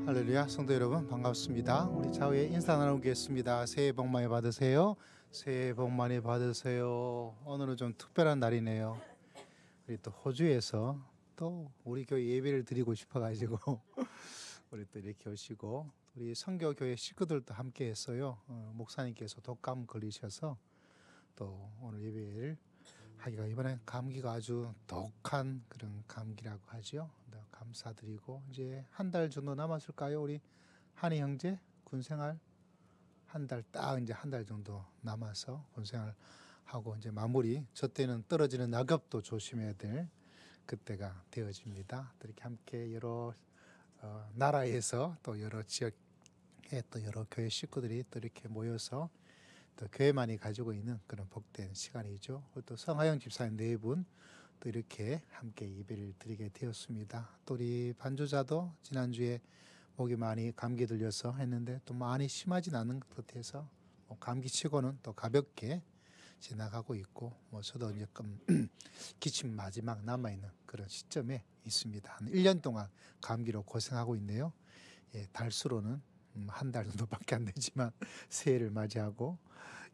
할렐루야. 성도 여러분 반갑습니다. 우리 좌우에 인사 나누겠습니다. 새해 복 많이 받으세요. 새해 복 많이 받으세요. 오늘은 좀 특별한 날이네요. 우리 또 호주에서 또 우리 교회 예배를 드리고 싶어가지고 우리 또 이렇게 오시고 우리 선교교회 식구들도 함께 했어요. 목사님께서 독감 걸리셔서 또 오늘 예배를 하기가, 이번에 감기가 아주 독한 그런 감기라고 하죠. 감사드리고 이제 한 달 정도 남았을까요? 우리 한희 형제 군생활 한 달 딱 이제 한 달 정도 남아서 군생활 하고 이제 마무리. 저 때는 떨어지는 낙엽도 조심해야 될 그때가 되어집니다. 또 이렇게 함께 여러 나라에서 또 여러 지역에 또 여러 교회 식구들이 또 이렇게 모여서 또 교회만이 가지고 있는 그런 복된 시간이죠. 또 성하영 집사님 네 분 또 이렇게 함께 예배를 드리게 되었습니다. 또 우리 반주자도 지난주에 목이 많이 감기 들려서 했는데 또 많이 심하진 않은 것 같아서 감기치고는 또 가볍게 지나가고 있고, 저도 이제 기침 마지막 남아있는 그런 시점에 있습니다. 한 1년 동안 감기로 고생하고 있네요. 예, 달수로는 한 달 정도밖에 안 되지만 새해를 맞이하고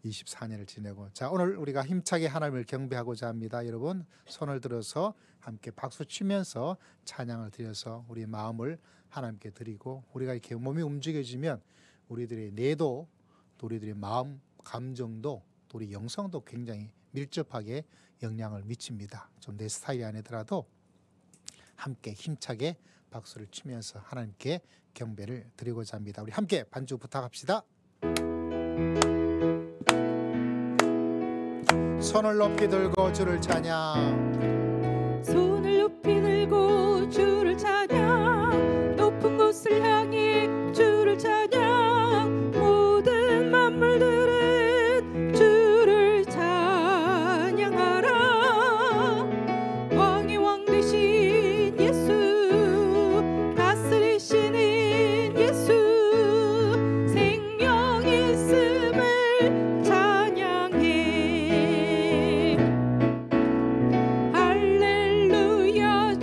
24년을 지내고, 자, 오늘 우리가 힘차게 하나님을 경배하고자 합니다. 여러분 손을 들어서 함께 박수 치면서 찬양을 드려서 우리 마음을 하나님께 드리고, 우리가 이렇게 몸이 움직여지면 우리들의 뇌도 또 우리들의 마음 감정도 또 우리 영성도 굉장히 밀접하게 영향을 미칩니다. 좀 내 스타일이 아니더라도 함께 힘차게 박수를 치면서 하나님께 경배를 드리고자 합니다. 우리 함께 반주 부탁합시다. 손을 높이 들고 주를 찬양. 손을 높이 들고 주를 찬양. 높은 곳을 향해 주를 찬양. 모든 만물들은 주를 찬양하라. 왕의 왕 되신 예수, 다스리시는 예수, 생명 있음을 찬양해. 할렐루야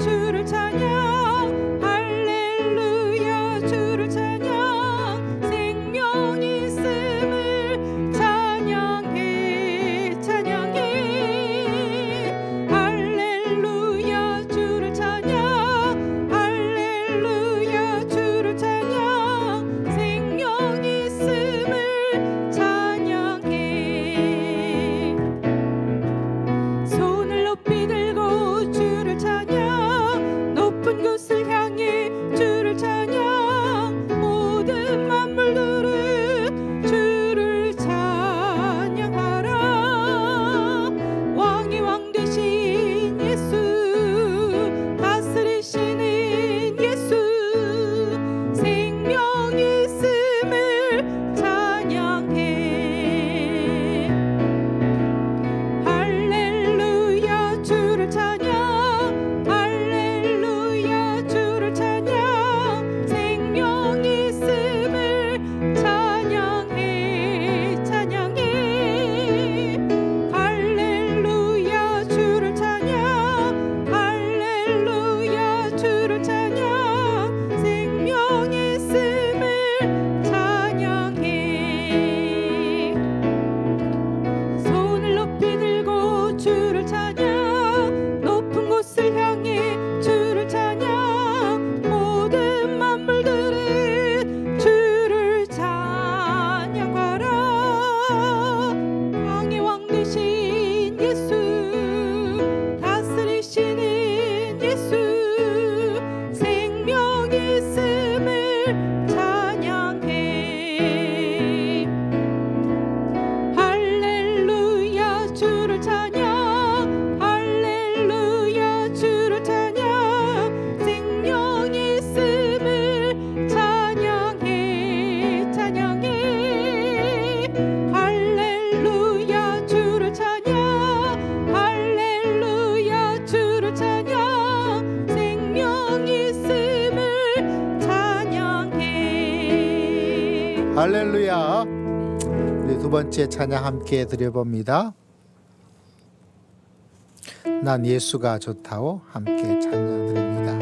할렐루야. 우리 두 번째 찬양 함께 드려봅니다. 난 예수가 좋다고 함께 찬양 드립니다.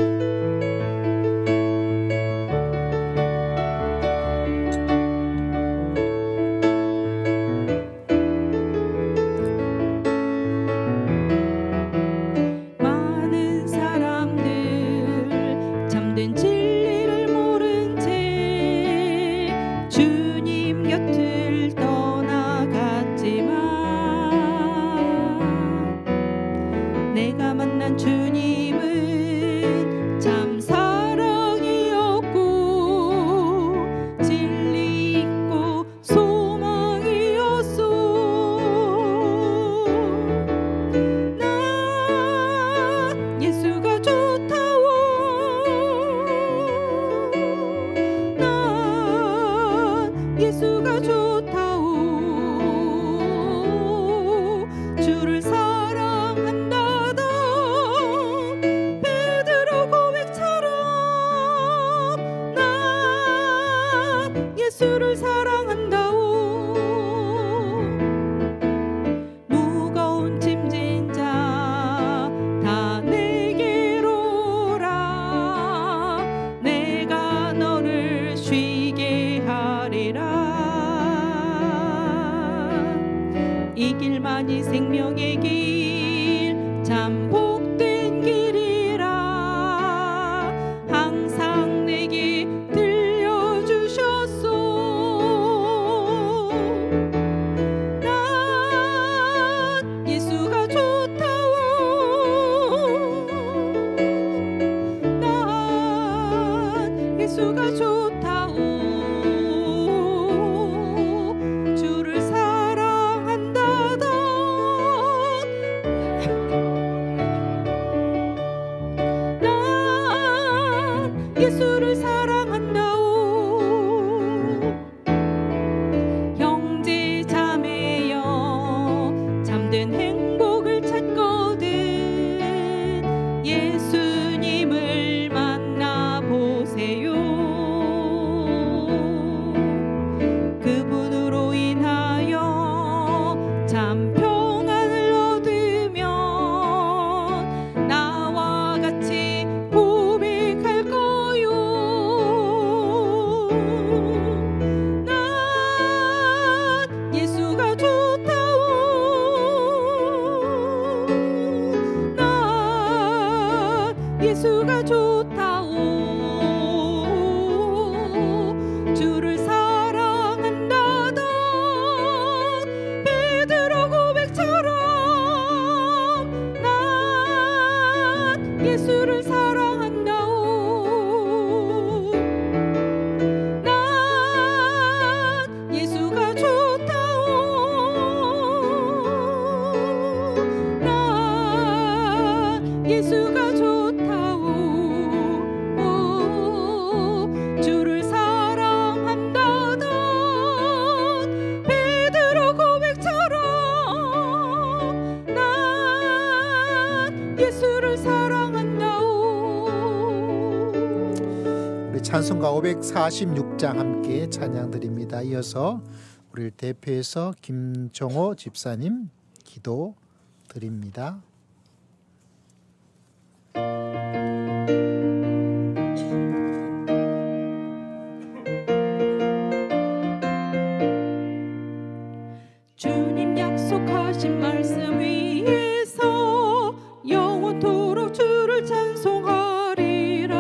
많은 사람들 잠든 진리를 모른 채 주님 곁을 떠나갔지만 내가 만난 주님은 참 사랑이었고 진리 있고 소망이었소. 난 예수가 좋다오. 난 예수가 좋다오. 주를 사랑한다던 베드로 고백처럼 난 예수를 사랑한다오. 무거운 짐진 자 다 내게로 오라. 내가 너를 쉬게 하리라. 이 길만이 생명의 길 참 복된 길이라 항상 내게 들려주셨소. 난 예수가 좋다오. 난 예수가 좋다오. 주를 사랑한다던 난 예수를 사랑한다오. 형제 자매여 잠든 행복을 찾거든 예수님을 만나보세요. 그분으로 인하여 참 평안을 얻으면 나와 같이 고백할 거요. 난 예수가 좋다오. 난 예수가 좋다오. 주를 사랑한다던 베드로 고백처럼 난 예수를 사랑한다오. 난 예수가 좋다오. 난 예수가 좋다오. 주를 사랑한다던 베드로 고백처럼 난 예수를 사랑한다오. 우리 찬송가 546장 함께 찬양 드립니다. 이어서 우리를 대표해서 김정호 집사님 기도 드립니다. 주님 약속하신 말씀 위에서 영원토록 주를 찬송하리라.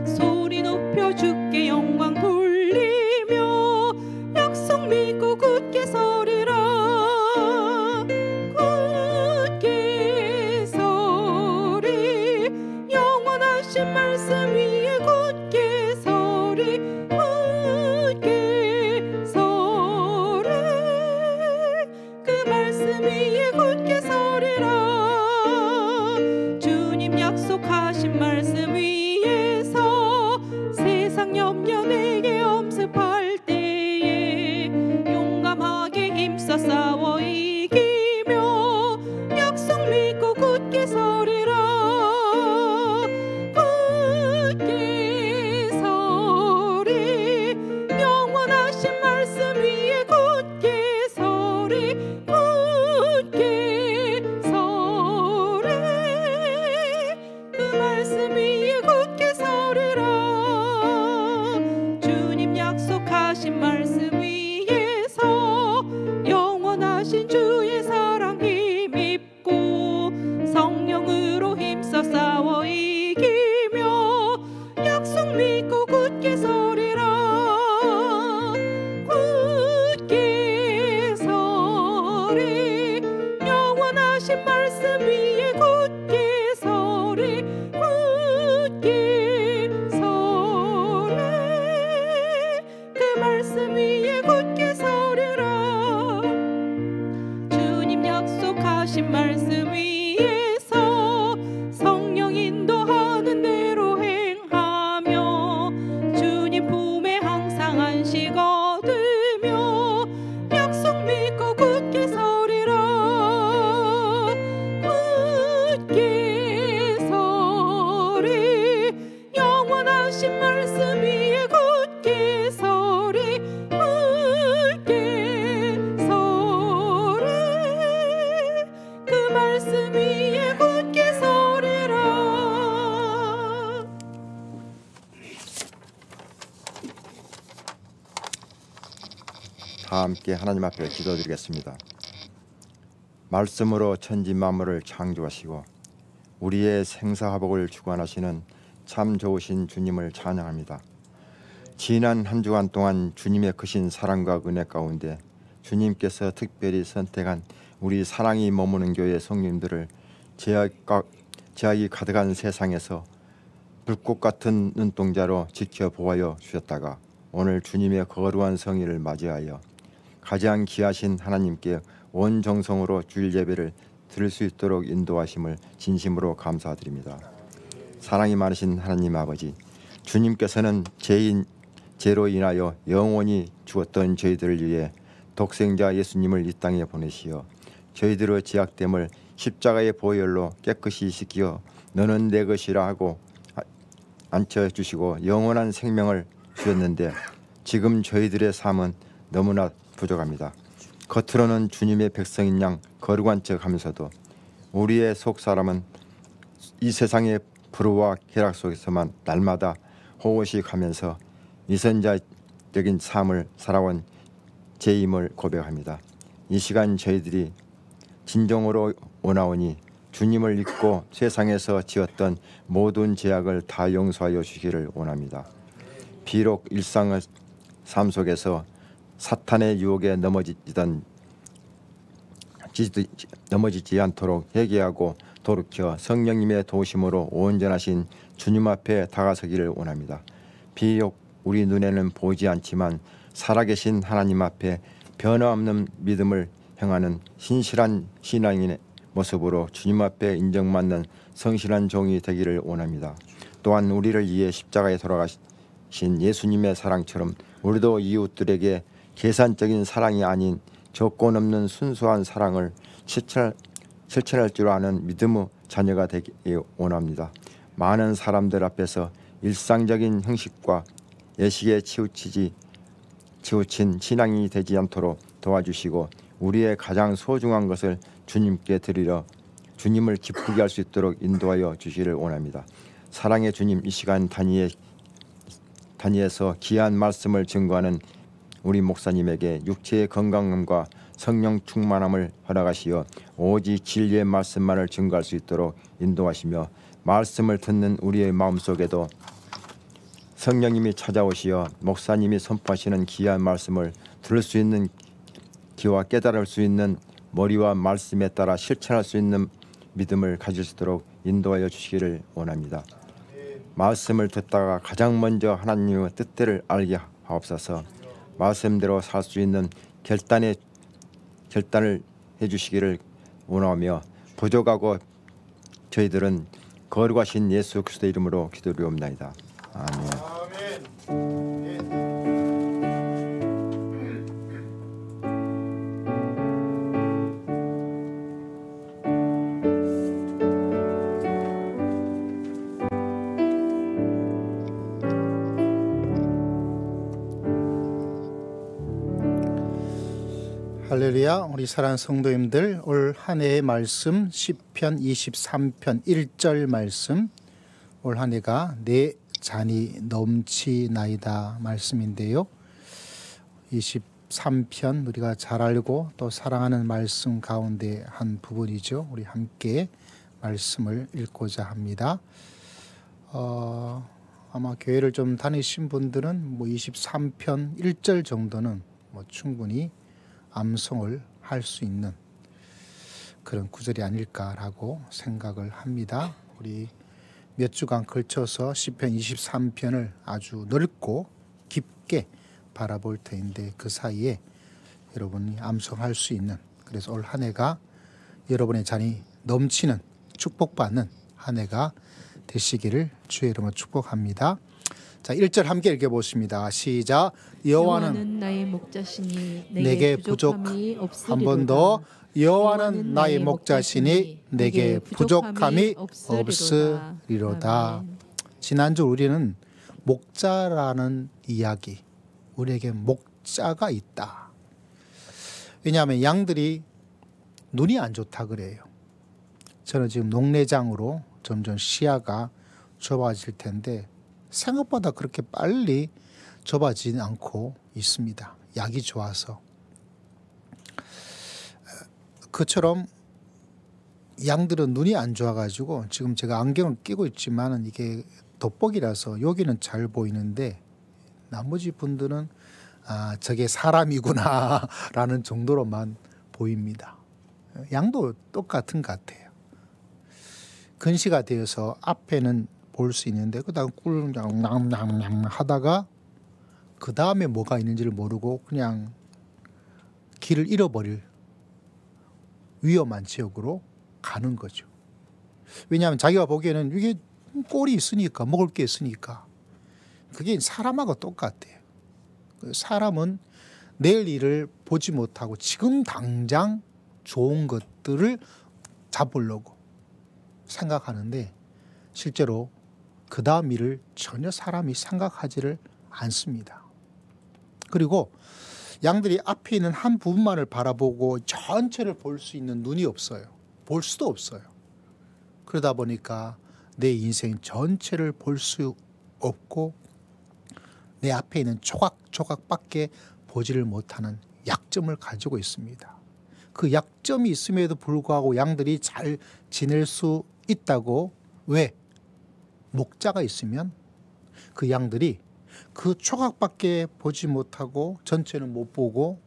소리 높여 주께 영광 돌리며 약속 믿고 굳게 서리라. 굳게 서리 영원하신 말씀 위에 굳게 서리. 굳게 서리 그 말씀 위에 굳게 서리라. 주님 약속하신 말씀 위에서 세상 염려 내게 엄습할 때에 용감하게 힘써 싸워 이기며 약속 믿고 굳게 서리라. 굳게 서리 영원하신 굳게 서리 영원하신 말씀 위에 굳게 서리 굳게 서리 그 말씀 위에 굳게 서리라. 다 함께 하나님 앞에 기도드리겠습니다. 말씀으로 천지 만물을 창조하시고 우리의 생사화복을 주관하시는 참 좋으신 주님을 찬양합니다. 지난 한 주간 동안 주님의 크신 사랑과 은혜 가운데 주님께서 특별히 선택한 우리 사랑이 머무는 교회 성님들을 제약이 가득한 세상에서 불꽃 같은 눈동자로 지켜보아여 주셨다가 오늘 주님의 거룩한 성의를 맞이하여 가장 귀하신 하나님께 온 정성으로 주일 예배를 드릴 수 있도록 인도하심을 진심으로 감사드립니다. 사랑이 많으신 하나님 아버지, 주님께서는 죄로 인하여 영원히 죽었던 저희들을 위해 독생자 예수님을 이 땅에 보내시어 저희들의 죄악됨을 십자가의 보혈로 깨끗이 씻겨 너는 내 것이라 하고 앉혀주시고 영원한 생명을 주셨는데 지금 저희들의 삶은 너무나 부족합니다. 겉으로는 주님의 백성인 양 거룩한 척하면서도 우리의 속사람은 이 세상의 불우와 쾌락 속에서만 날마다 호의식하면서 위선자적인 삶을 살아온 죄임을 고백합니다. 이 시간 저희들이 진정으로 원하오니 주님을 믿고 세상에서 지었던 모든 죄악을 다 용서하여 주시기를 원합니다. 비록 일상의 삶 속에서 사탄의 유혹에 넘어지지 않도록 회개하고 돌이켜 성령님의 도우심으로 온전하신 주님 앞에 다가서기를 원합니다. 비록 우리 눈에는 보이지 않지만 살아계신 하나님 앞에 변화없는 믿음을 행하는 신실한 신앙인의 모습으로 주님 앞에 인정받는 성실한 종이 되기를 원합니다. 또한 우리를 위해 십자가에 돌아가신 예수님의 사랑처럼 우리도 이웃들에게 계산적인 사랑이 아닌 조건 없는 순수한 사랑을 실천할 줄 아는 믿음의 자녀가 되기 원합니다. 많은 사람들 앞에서 일상적인 형식과 예식에 치우친 신앙이 되지 않도록 도와주시고 우리의 가장 소중한 것을 주님께 드리려 주님을 기쁘게 할 수 있도록 인도하여 주시기를 원합니다. 사랑의 주님, 이 시간 단위에서 귀한 말씀을 증거하는 우리 목사님에게 육체의 건강함과 성령 충만함을 허락하시어 오직 진리의 말씀만을 증거할 수 있도록 인도하시며 말씀을 듣는 우리의 마음속에도 성령님이 찾아오시어 목사님이 선포하시는 귀한 말씀을 들을 수 있는 귀와 깨달을 수 있는 머리와 말씀에 따라 실천할 수 있는 믿음을 가질 수 있도록 인도하여 주시기를 원합니다. 말씀을 듣다가 가장 먼저 하나님의 뜻대로 알게 하옵소서. 말씀대로 살 수 있는 결단을 해주시기를 원하며 부족하고 저희들은 거룩하신 예수 그리스도의 이름으로 기도드리옵나이다. 아멘. 할렐루야. 우리 사랑하는 성도님들, 올 한 해의 말씀 시편 23편 1절 말씀, 올 한 해가 내 잔이 넘치나이다 말씀인데요. 23편 우리가 잘 알고 또 사랑하는 말씀 가운데 한 부분이죠. 우리 함께 말씀을 읽고자 합니다. 아마 교회를 좀 다니신 분들은 23편 1절 정도는 충분히 암송을 할 수 있는 그런 구절이 아닐까라고 생각을 합니다. 우리 몇 주간 걸쳐서 시편 23편을 아주 넓고 깊게 바라볼 터인데 그 사이에 여러분이 암송할 수 있는, 그래서 올 한 해가 여러분의 잔이 넘치는 축복받는 한 해가 되시기를 주의 이름으로 축복합니다. 자, 1절 함께 읽어보십니다. 시작. 여호와는 나의 목자시니 내게 부족함이 한 번 더 여호와는 나의 목자시니 내게 부족함이 없으리로다. 아멘. 지난주 우리는 목자라는 이야기, 우리에게 목자가 있다. 왜냐하면 양들이 눈이 안 좋다 그래요. 저는 지금 농내장으로 점점 시야가 좁아질 텐데 생각보다 그렇게 빨리 좁아지지 않고 있습니다. 약이 좋아서. 그처럼 양들은 눈이 안 좋아가지고 지금 제가 안경을 끼고 있지만은 이게 돋보기라서 여기는 잘 보이는데 나머지 분들은 아, 저게 사람이구나 라는 정도로만 보입니다. 양도 똑같은 것 같아요. 근시가 되어서 앞에는 볼 수 있는데 그다음 꿀냥냥냥 하다가 그 다음에 뭐가 있는지를 모르고 그냥 길을 잃어버릴 위험한 지역으로 가는 거죠. 왜냐하면 자기가 보기에는 이게 꼴이 있으니까, 먹을 게 있으니까. 그게 사람하고 똑같아요. 사람은 내일 일을 보지 못하고 지금 당장 좋은 것들을 잡으려고 생각하는데 실제로 그 다음 일을 전혀 사람이 생각하지를 않습니다. 그리고 양들이 앞에 있는 한 부분만을 바라보고 전체를 볼 수 있는 눈이 없어요. 볼 수도 없어요. 그러다 보니까 내 인생 전체를 볼 수 없고 내 앞에 있는 조각조각밖에 보지를 못하는 약점을 가지고 있습니다. 그 약점이 있음에도 불구하고 양들이 잘 지낼 수 있다고. 왜? 목자가 있으면 그 양들이 그 조각밖에 보지 못하고 전체는 못 보고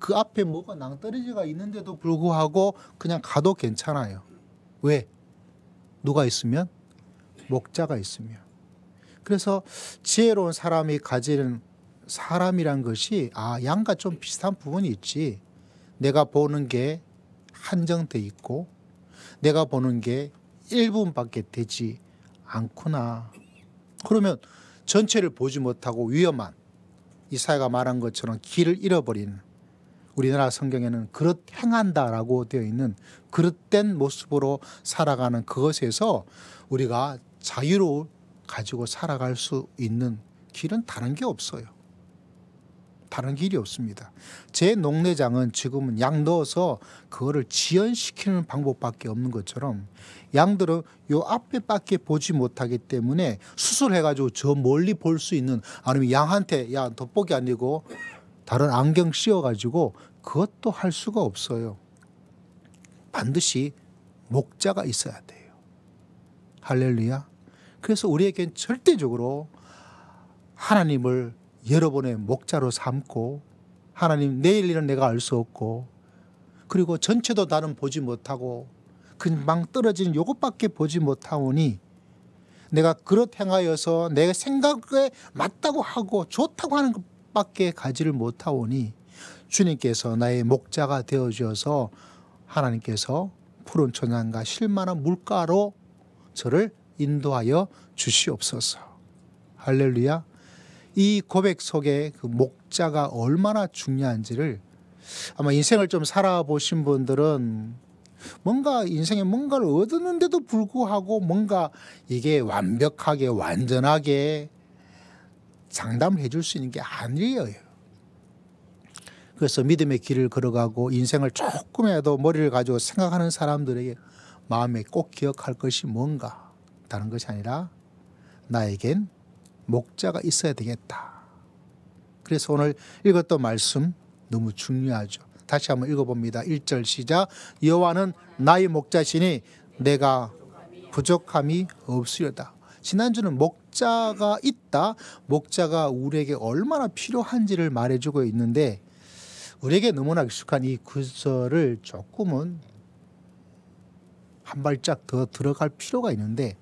그 앞에 뭐가 낭떠러지가 있는데도 불구하고 그냥 가도 괜찮아요. 왜? 누가 있으면? 목자가 있으면. 그래서 지혜로운 사람이 가지는 사람이란 것이 양과 좀 비슷한 부분이 있지. 내가 보는 게 한정돼 있고 내가 보는 게 일부분밖에 되지 않구나. 그러면 전체를 보지 못하고 위험한 이사야가 말한 것처럼 길을 잃어버리는, 우리나라 성경에는 그릇 행한다라고 되어 있는 그릇된 모습으로 살아가는 그것에서 우리가 자유를 가지고 살아갈 수 있는 길은 다른 게 없어요. 다른 길이 없습니다. 제 농내장은 지금은 양 넣어서 그거를 지연시키는 방법밖에 없는 것처럼 양들은 요 앞에밖에 보지 못하기 때문에 수술해가지고 저 멀리 볼 수 있는, 아니면 양한테 야 돋보기 아니고 다른 안경 씌워가지고 그것도 할 수가 없어요. 반드시 목자가 있어야 돼요. 할렐루야. 그래서 우리에겐 절대적으로 하나님을 여러분의 목자로 삼고, 하나님 내일 일은 내가 알 수 없고, 그리고 전체도 나는 보지 못하고 금방 떨어지는 요것밖에 보지 못하오니 내가 그렇 행하여서 내 생각에 맞다고 하고 좋다고 하는 것밖에 가지를 못하오니 주님께서 나의 목자가 되어주셔서 하나님께서 푸른 초장과 쉴만한 물가로 저를 인도하여 주시옵소서. 할렐루야. 이 고백 속에 그 목자가 얼마나 중요한지를 아마 인생을 좀 살아보신 분들은 뭔가 인생에 뭔가를 얻었는데도 불구하고 뭔가 이게 완벽하게 완전하게 장담해 줄 수 있는 게 아니에요. 그래서 믿음의 길을 걸어가고 인생을 조금이라도 머리를 가지고 생각하는 사람들에게 마음에 꼭 기억할 것이 뭔가, 다른 것이 아니라 나에겐 목자가 있어야 되겠다. 그래서 오늘 읽었던 말씀 너무 중요하죠. 다시 한번 읽어봅니다. 1절 시작. 여호와는 나의 목자시니 내가 부족함이 없으리로다. 지난주는 목자가 있다, 목자가 우리에게 얼마나 필요한지를 말해주고 있는데 우리에게 너무나 익숙한 이 구절을 조금은 한 발짝 더 들어갈 필요가 있는데,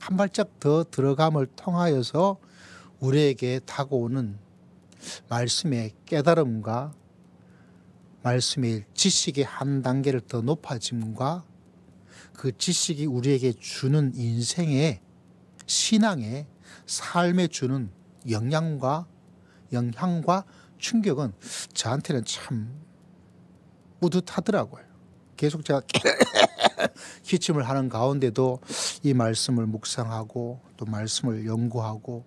한 발짝 더 들어감을 통하여서 우리에게 다가오는 말씀의 깨달음과 말씀의 지식의 한 단계를 더 높아짐과 그 지식이 우리에게 주는 인생의 신앙의 삶에 주는 영향과 충격은 저한테는 참 뿌듯하더라고요. 계속 제가 기침을 하는 가운데도 이 말씀을 묵상하고 또 말씀을 연구하고,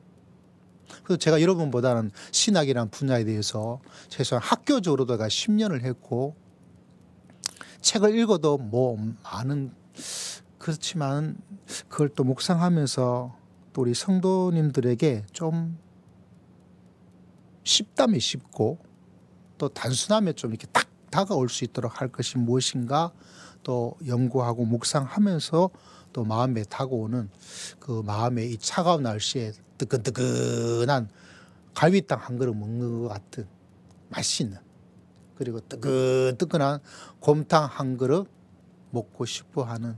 그래서 제가 여러분보다는 신학이라는 분야에 대해서 최소한 학교적으로도 10년을 했고 책을 읽어도 뭐 많은, 그렇지만 그걸 또 묵상하면서 또 우리 성도님들에게 좀 쉽다면 쉽고 또 단순하면 좀 이렇게 딱 다가올 수 있도록 할 것이 무엇인가 또 연구하고 묵상하면서 또 마음에 다가오는 그 마음의 이 차가운 날씨에 뜨끈뜨끈한 갈비탕 한 그릇 먹는 것 같은 맛있는, 그리고 뜨끈뜨끈한 곰탕 한 그릇 먹고 싶어 하는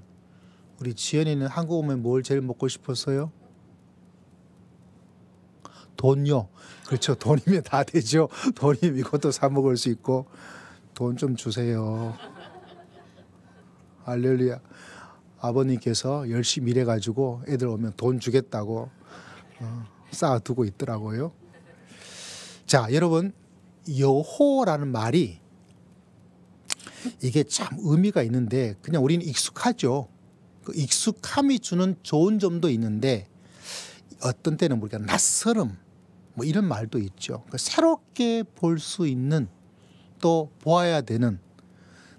우리 지연이는 한국 오면 뭘 제일 먹고 싶었어요? 돈요. 그렇죠. 돈이면 다 되죠. 돈이면 이것도 사 먹을 수 있고. 돈 좀 주세요. 할렐루야. 아버님께서 열심히 일해가지고 애들 오면 돈 주겠다고 쌓아두고 있더라고요. 자, 여러분, 여호라는 말이 이게 참 의미가 있는데 그냥 우리는 익숙하죠. 그 익숙함이 주는 좋은 점도 있는데 어떤 때는 우리가 낯설음 뭐 이런 말도 있죠. 새롭게 볼 수 있는, 또 보아야 되는,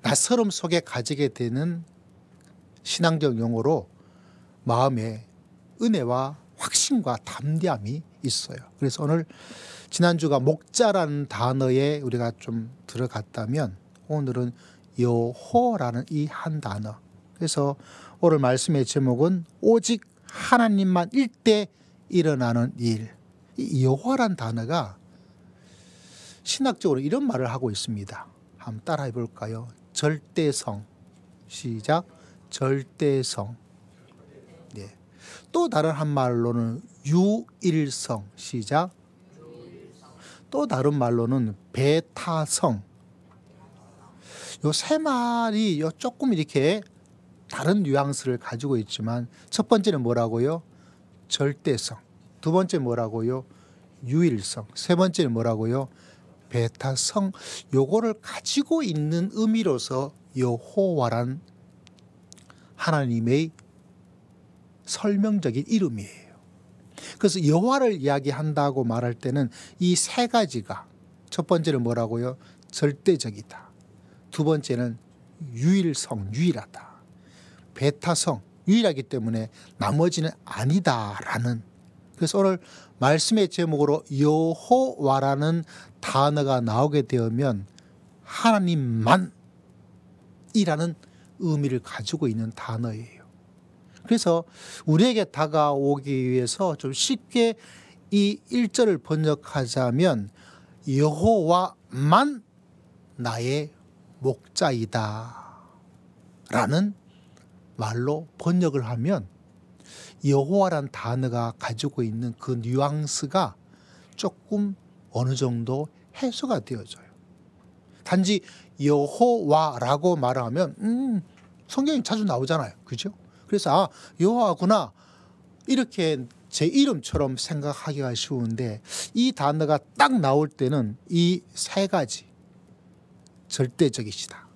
낯설음 속에 가지게 되는 신앙적 용어로 마음에 은혜와 확신과 담대함이 있어요. 그래서 오늘 지난주가 목자라는 단어에 우리가 좀 들어갔다면 오늘은 여호라는 이 한 단어. 그래서 오늘 말씀의 제목은 오직 하나님만 일 때 일어나는 일. 이 여호와란 단어가 신학적으로 이런 말을 하고 있습니다. 한번 따라해 볼까요? 절대성. 시작. 절대성. 네. 또 다른 한 말로는 유일성. 시작. 또 다른 말로는 배타성. 요 세 말이 조금 이렇게 다른 뉘앙스를 가지고 있지만 첫 번째는 뭐라고요? 절대성. 두 번째 뭐라고요? 유일성. 세 번째는 뭐라고요? 배타성. 요거를 가지고 있는 의미로서 여호와란 하나님의 설명적인 이름이에요. 그래서 여호와를 이야기한다고 말할 때는 이 세 가지가, 첫 번째는 뭐라고요? 절대적이다. 두 번째는 유일성, 유일하다. 배타성, 유일하기 때문에 나머지는 아니다라는. 그래서 오늘 말씀의 제목으로 여호와라는 단어가 나오게 되면 하나님만이라는 의미를 가지고 있는 단어예요. 그래서 우리에게 다가오기 위해서 좀 쉽게 이 1절을 번역하자면 여호와만 나의 목자이다 라는 말로 번역을 하면 여호와란 단어가 가지고 있는 그 뉘앙스가 조금 어느 정도 해소가 되어져요. 단지 여호와라고 말하면 성경에 자주 나오잖아요. 그죠? 그래서 여호와구나 이렇게 제 이름처럼 생각하기가 쉬운데 이 단어가 딱 나올 때는 이 세 가지, 절대적이시다.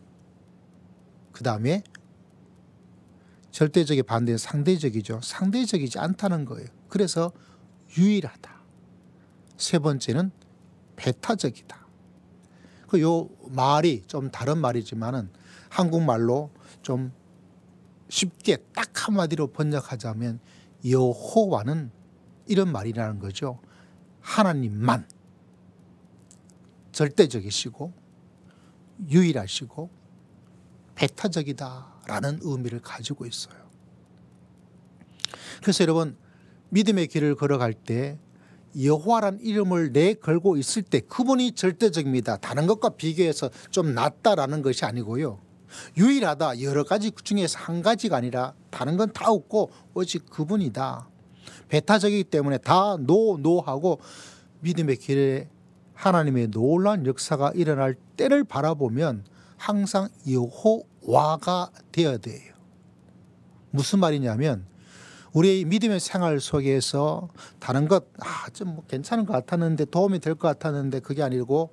그 다음에 절대적의 반대는 상대적이죠. 상대적이지 않다는 거예요. 그래서 유일하다. 세 번째는 배타적이다. 요 말이 좀 다른 말이지만은 한국말로 좀 쉽게 딱 한마디로 번역하자면 여호와는 이런 말이라는 거죠. 하나님만 절대적이시고 유일하시고 배타적이다라는 의미를 가지고 있어요. 그래서 여러분, 믿음의 길을 걸어갈 때 여호와란 이름을 내걸고 있을 때 그분이 절대적입니다. 다른 것과 비교해서 좀 낫다라는 것이 아니고요. 유일하다, 여러 가지 중에서 한 가지가 아니라 다른 건 다 없고 오직 그분이다. 배타적이기 때문에 다 노하고 믿음의 길에 하나님의 놀라운 역사가 일어날 때를 바라보면 항상 여호와가 되어야 돼요. 무슨 말이냐면 우리의 믿음의 생활 속에서 다른 것, 좀 뭐 괜찮은 것 같았는데 도움이 될 것 같았는데 그게 아니고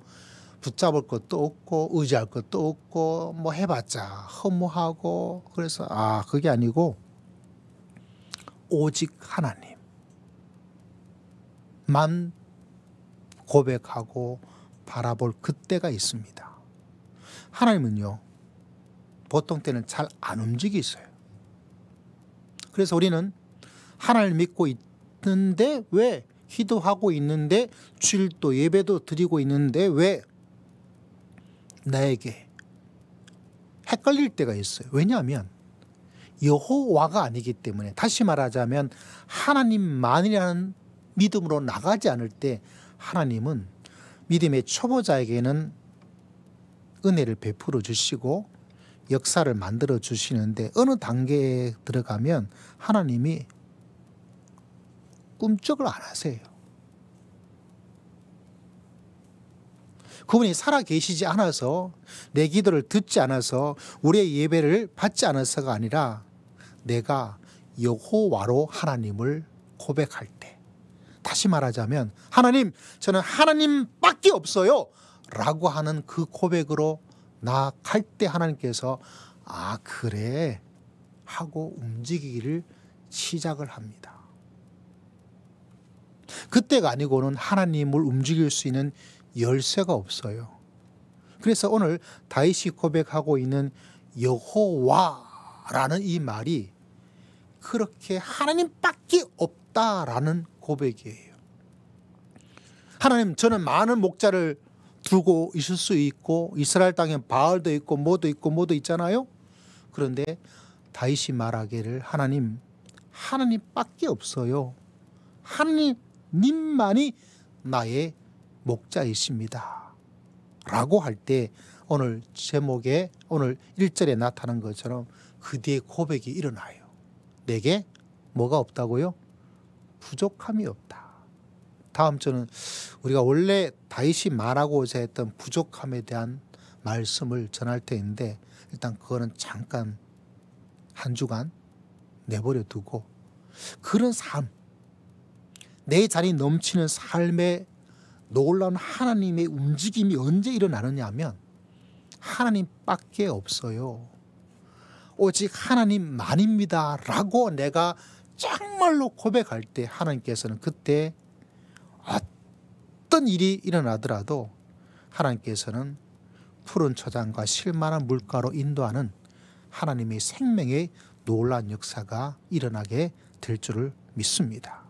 붙잡을 것도 없고 의지할 것도 없고 뭐 해봤자 허무하고 그래서 그게 아니고 오직 하나님만 고백하고 바라볼 그때가 있습니다. 하나님은요 보통 때는 잘 안 움직이세요. 그래서 우리는 하나님을 믿고 있는데 왜 기도하고 있는데 주일도 예배도 드리고 있는데 왜 나에게 헷갈릴 때가 있어요. 왜냐하면 여호와가 아니기 때문에, 다시 말하자면 하나님만이라는 믿음으로 나가지 않을 때 하나님은 믿음의 초보자에게는 은혜를 베풀어 주시고 역사를 만들어 주시는데 어느 단계에 들어가면 하나님이 꿈쩍을 안 하세요. 그분이 살아 계시지 않아서, 내 기도를 듣지 않아서, 우리의 예배를 받지 않아서가 아니라 내가 여호와로 하나님을 고백할 때, 다시 말하자면 하나님, 저는 하나님밖에 없어요 라고 하는 그 고백으로 나아갈 때 하나님께서 그래 하고 움직이기를 시작을 합니다. 그때가 아니고는 하나님을 움직일 수 있는 열쇠가 없어요. 그래서 오늘 다윗이 고백하고 있는 여호와라는 이 말이 그렇게 하나님밖에 없다라는 고백이에요. 하나님, 저는 많은 목자를 두고 있을 수 있고 이스라엘 땅에 바알도 있고 뭐도 있고 뭐도 있잖아요. 그런데 다윗이 말하기를 하나님밖에 없어요. 하나님만이 나의 목자이십니다 라고 할 때 오늘 제목에 오늘 1절에 나타난 것처럼 그 뒤에 고백이 일어나요. 내게 뭐가 없다고요? 부족함이 없다. 다음 주는 우리가 원래 다윗이 말하고자 했던 부족함에 대한 말씀을 전할 때인데 일단 그거는 잠깐 한 주간 내버려 두고, 그런 삶, 내 자리 넘치는 삶에 놀라운 하나님의 움직임이 언제 일어나느냐 하면 하나님밖에 없어요. 오직 하나님만입니다 라고 내가 정말로 고백할 때 하나님께서는 그때 어떤 일이 일어나더라도 하나님께서는 푸른 초장과 실만한 물가로 인도하는 하나님의 생명의 놀라운 역사가 일어나게 될 줄을 믿습니다.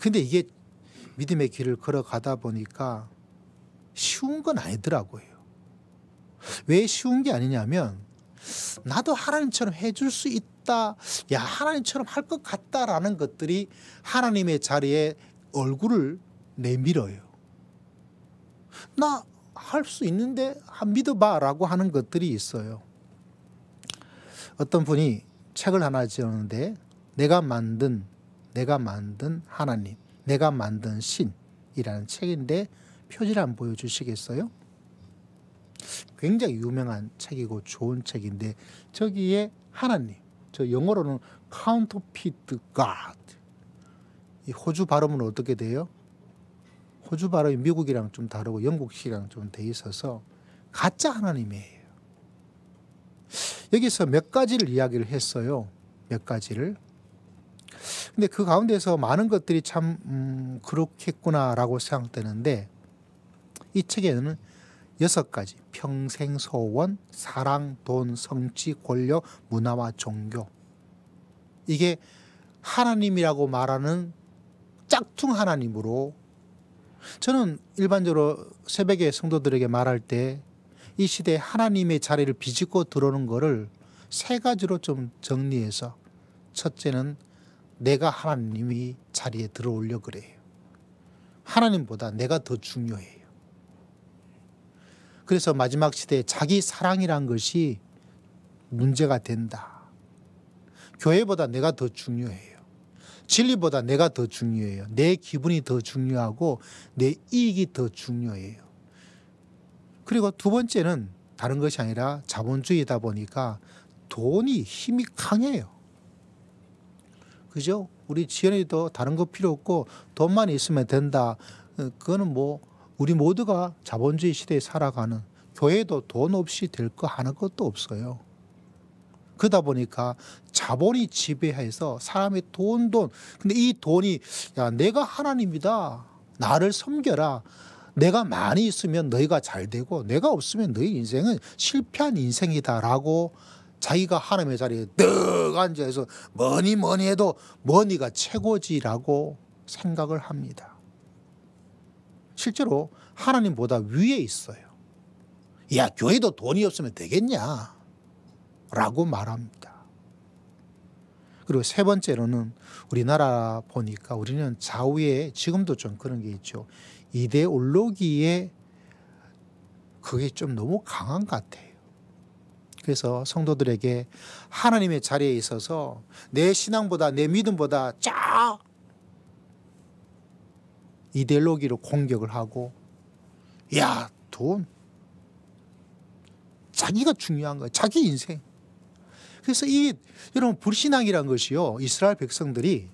근데 이게 믿음의 길을 걸어가다 보니까 쉬운 건 아니더라고요. 왜 쉬운 게 아니냐면 나도 하나님처럼 해줄 수 있다, 하나님처럼 할 것 같다라는 것들이 하나님의 자리에 얼굴을 내밀어요. 나 할 수 있는데 믿어봐 라고 하는 것들이 있어요. 어떤 분이 책을 하나 지었는데 내가 만든 하나님, 내가 만든 신이라는 책인데 표지를 한번 보여주시겠어요? 굉장히 유명한 책이고 좋은 책인데 저기에 하나님, 저 영어로는 counterfeit God, 이 호주 발음은 어떻게 돼요? 호주 발음이 미국이랑 좀 다르고 영국식이랑 좀 돼 있어서 가짜 하나님이에요. 여기서 몇 가지를 이야기를 했어요. 몇 가지를. 근데 그 가운데서 많은 것들이 참 그렇겠구나라고 생각되는데 이 책에는 6가지, 평생 소원, 사랑, 돈, 성취, 권력, 문화와 종교, 이게 하나님이라고 말하는 짝퉁 하나님으로, 저는 일반적으로 새벽에 성도들에게 말할 때 이 시대에 하나님의 자리를 비집고 들어오는 거를 3가지로 좀 정리해서, 첫째는 내가 하나님이 자리에 들어오려고 그래요. 하나님보다 내가 더 중요해요. 그래서 마지막 시대에 자기 사랑이란 것이 문제가 된다. 교회보다 내가 더 중요해요. 진리보다 내가 더 중요해요. 내 기분이 더 중요하고 내 이익이 더 중요해요. 그리고 2번째는 다른 것이 아니라 자본주의다 보니까 돈이 힘이 강해요. 그죠? 우리 지연이도 다른 거 필요 없고 돈만 있으면 된다. 그거는 뭐 우리 모두가 자본주의 시대에 살아가는, 교회도 돈 없이 될 거 하나 것도 없어요. 그러다 보니까 자본이 지배해서 사람의 돈. 근데 이 돈이, 야, 내가 하나님이다, 나를 섬겨라, 내가 많이 있으면 너희가 잘 되고 내가 없으면 너희 인생은 실패한 인생이다라고 자기가 하나님의 자리에 떡 앉아서 뭐니 해도 머니가 최고지라고 생각을 합니다. 실제로 하나님보다 위에 있어요. 야, 교회도 돈이 없으면 되겠냐 라고 말합니다. 그리고 세 번째로는 우리나라 보니까 우리는 좌우에 지금도 좀 그런 게 있죠. 이데올로기에 그게 좀 너무 강한 것 같아요. 그래서 성도들에게 하나님의 자리에 있어서 내 신앙보다, 내 믿음보다 쫙 이데올로기로 공격을 하고, 야, 돈, 자기가 중요한 거예요. 자기 인생. 그래서 여러분, 불신앙이란 것이요, 이스라엘 백성들이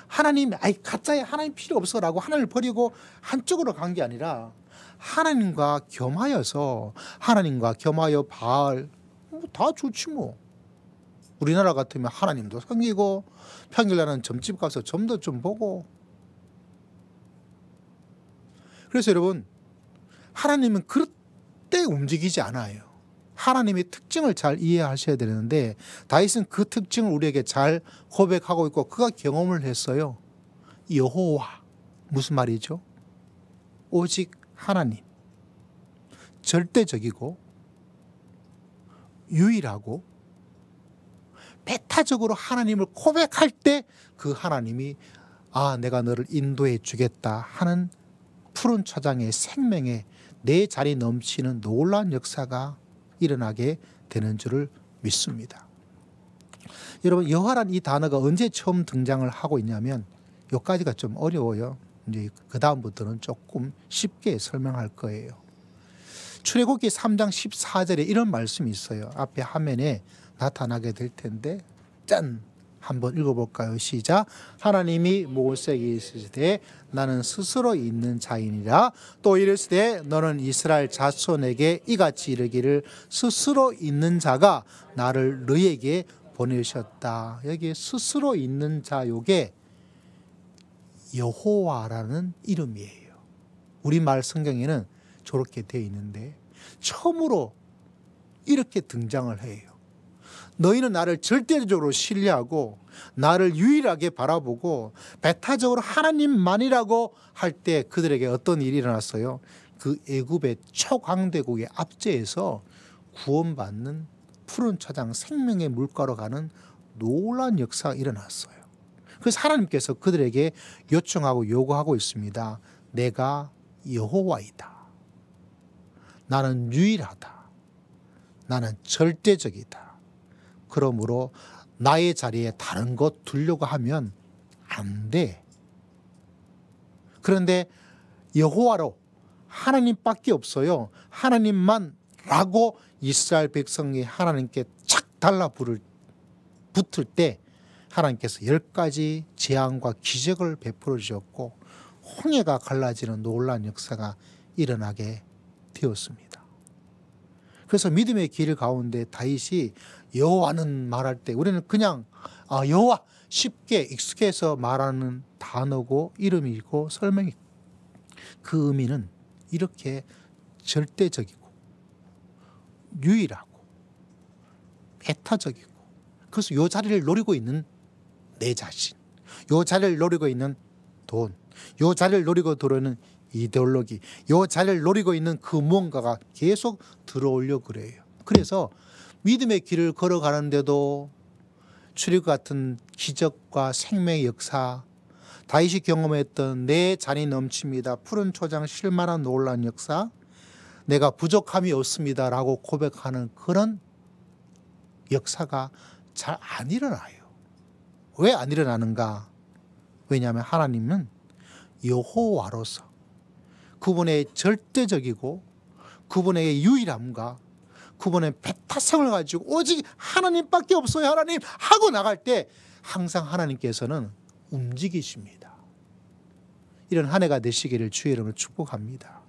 하나님, 가짜야, 하나님 필요 없어라고 하나님을 버리고 한쪽으로 간 게 아니라 하나님과 겸하여서, 하나님과 겸하여 바알, 다 좋지 뭐. 우리나라 같으면 하나님도 섬기고 평일날은 점집 가서 점도 좀 보고. 그래서 여러분, 하나님은 그때 움직이지 않아요. 하나님의 특징을 잘 이해하셔야 되는데, 다윗은 그 특징을 우리에게 잘 고백하고 있고 그가 경험을 했어요. 여호와, 무슨 말이죠? 오직 하나님, 절대적이고 유일하고 배타적으로 하나님을 고백할 때 그 하나님이, 아, 내가 너를 인도해 주겠다 하는 푸른 초장의 생명에 내 자리 넘치는 놀라운 역사가 일어나게 되는 줄을 믿습니다. 여러분, 여호와란 이 단어가 언제 처음 등장을 하고 있냐면, 여기까지가 좀 어려워요. 이제 그 다음부터는 조금 쉽게 설명할 거예요. 출애굽기 3장 14절에 이런 말씀이 있어요. 앞에 화면에 나타나게 될 텐데, 짠! 한번 읽어볼까요? 시작. 하나님이 모세에게 이르시되 나는 스스로 있는 자이니라. 또 이르시되 너는 이스라엘 자손에게 이같이 이르기를 스스로 있는 자가 나를 너희에게 보내셨다. 여기 스스로 있는 자, 요게 여호와라는 이름이에요. 우리말 성경에는 저렇게 되어 있는데 처음으로 이렇게 등장을 해요. 너희는 나를 절대적으로 신뢰하고 나를 유일하게 바라보고 배타적으로 하나님만이라고 할 때 그들에게 어떤 일이 일어났어요? 그 애굽의 초강대국의 압제에서 구원받는 푸른 초장 생명의 물가로 가는 놀라운 역사가 일어났어요. 그래서 하나님께서 그들에게 요청하고 요구하고 있습니다. 내가 여호와이다. 나는 유일하다. 나는 절대적이다. 그러므로 나의 자리에 다른 것 두려고 하면 안 돼. 그런데 여호와로, 하나님밖에 없어요. 하나님만 라고 이스라엘 백성이 하나님께 착 달라붙을 때 하나님께서 10가지 재앙과 기적을 베풀어 주셨고 홍해가 갈라지는 놀라운 역사가 일어나게 되었습니다. 그래서 믿음의 길 가운데 다윗이 여호와는 말할 때 우리는 그냥 여호와 쉽게 익숙해서 말하는 단어고 이름이고 설명이, 그 의미는 이렇게 절대적이고 유일하고 배타적이고, 그래서 요 자리를 노리고 있는 내 자신, 요 자리를 노리고 있는 돈, 요 자리를 노리고 들어오는 이데올로기, 요 자리를 노리고 있는 그 무언가가 계속 들어오려고 그래요. 그래서 믿음의 길을 걸어가는데도 출애굽 같은 기적과 생명의 역사, 다윗이 경험했던 내 잔이 넘칩니다, 푸른 초장 쉴만한 놀라운 역사, 내가 부족함이 없습니다라고 고백하는 그런 역사가 잘 안 일어나요. 왜 안 일어나는가? 왜냐하면 하나님은 여호와로서 그분의 절대적이고 그분의 유일함과 그분의 배타성을 가지고 오직 하나님밖에 없어요, 하나님 하고 나갈 때 항상 하나님께서는 움직이십니다. 이런 한 해가 되시기를 주의 이름으로 축복합니다.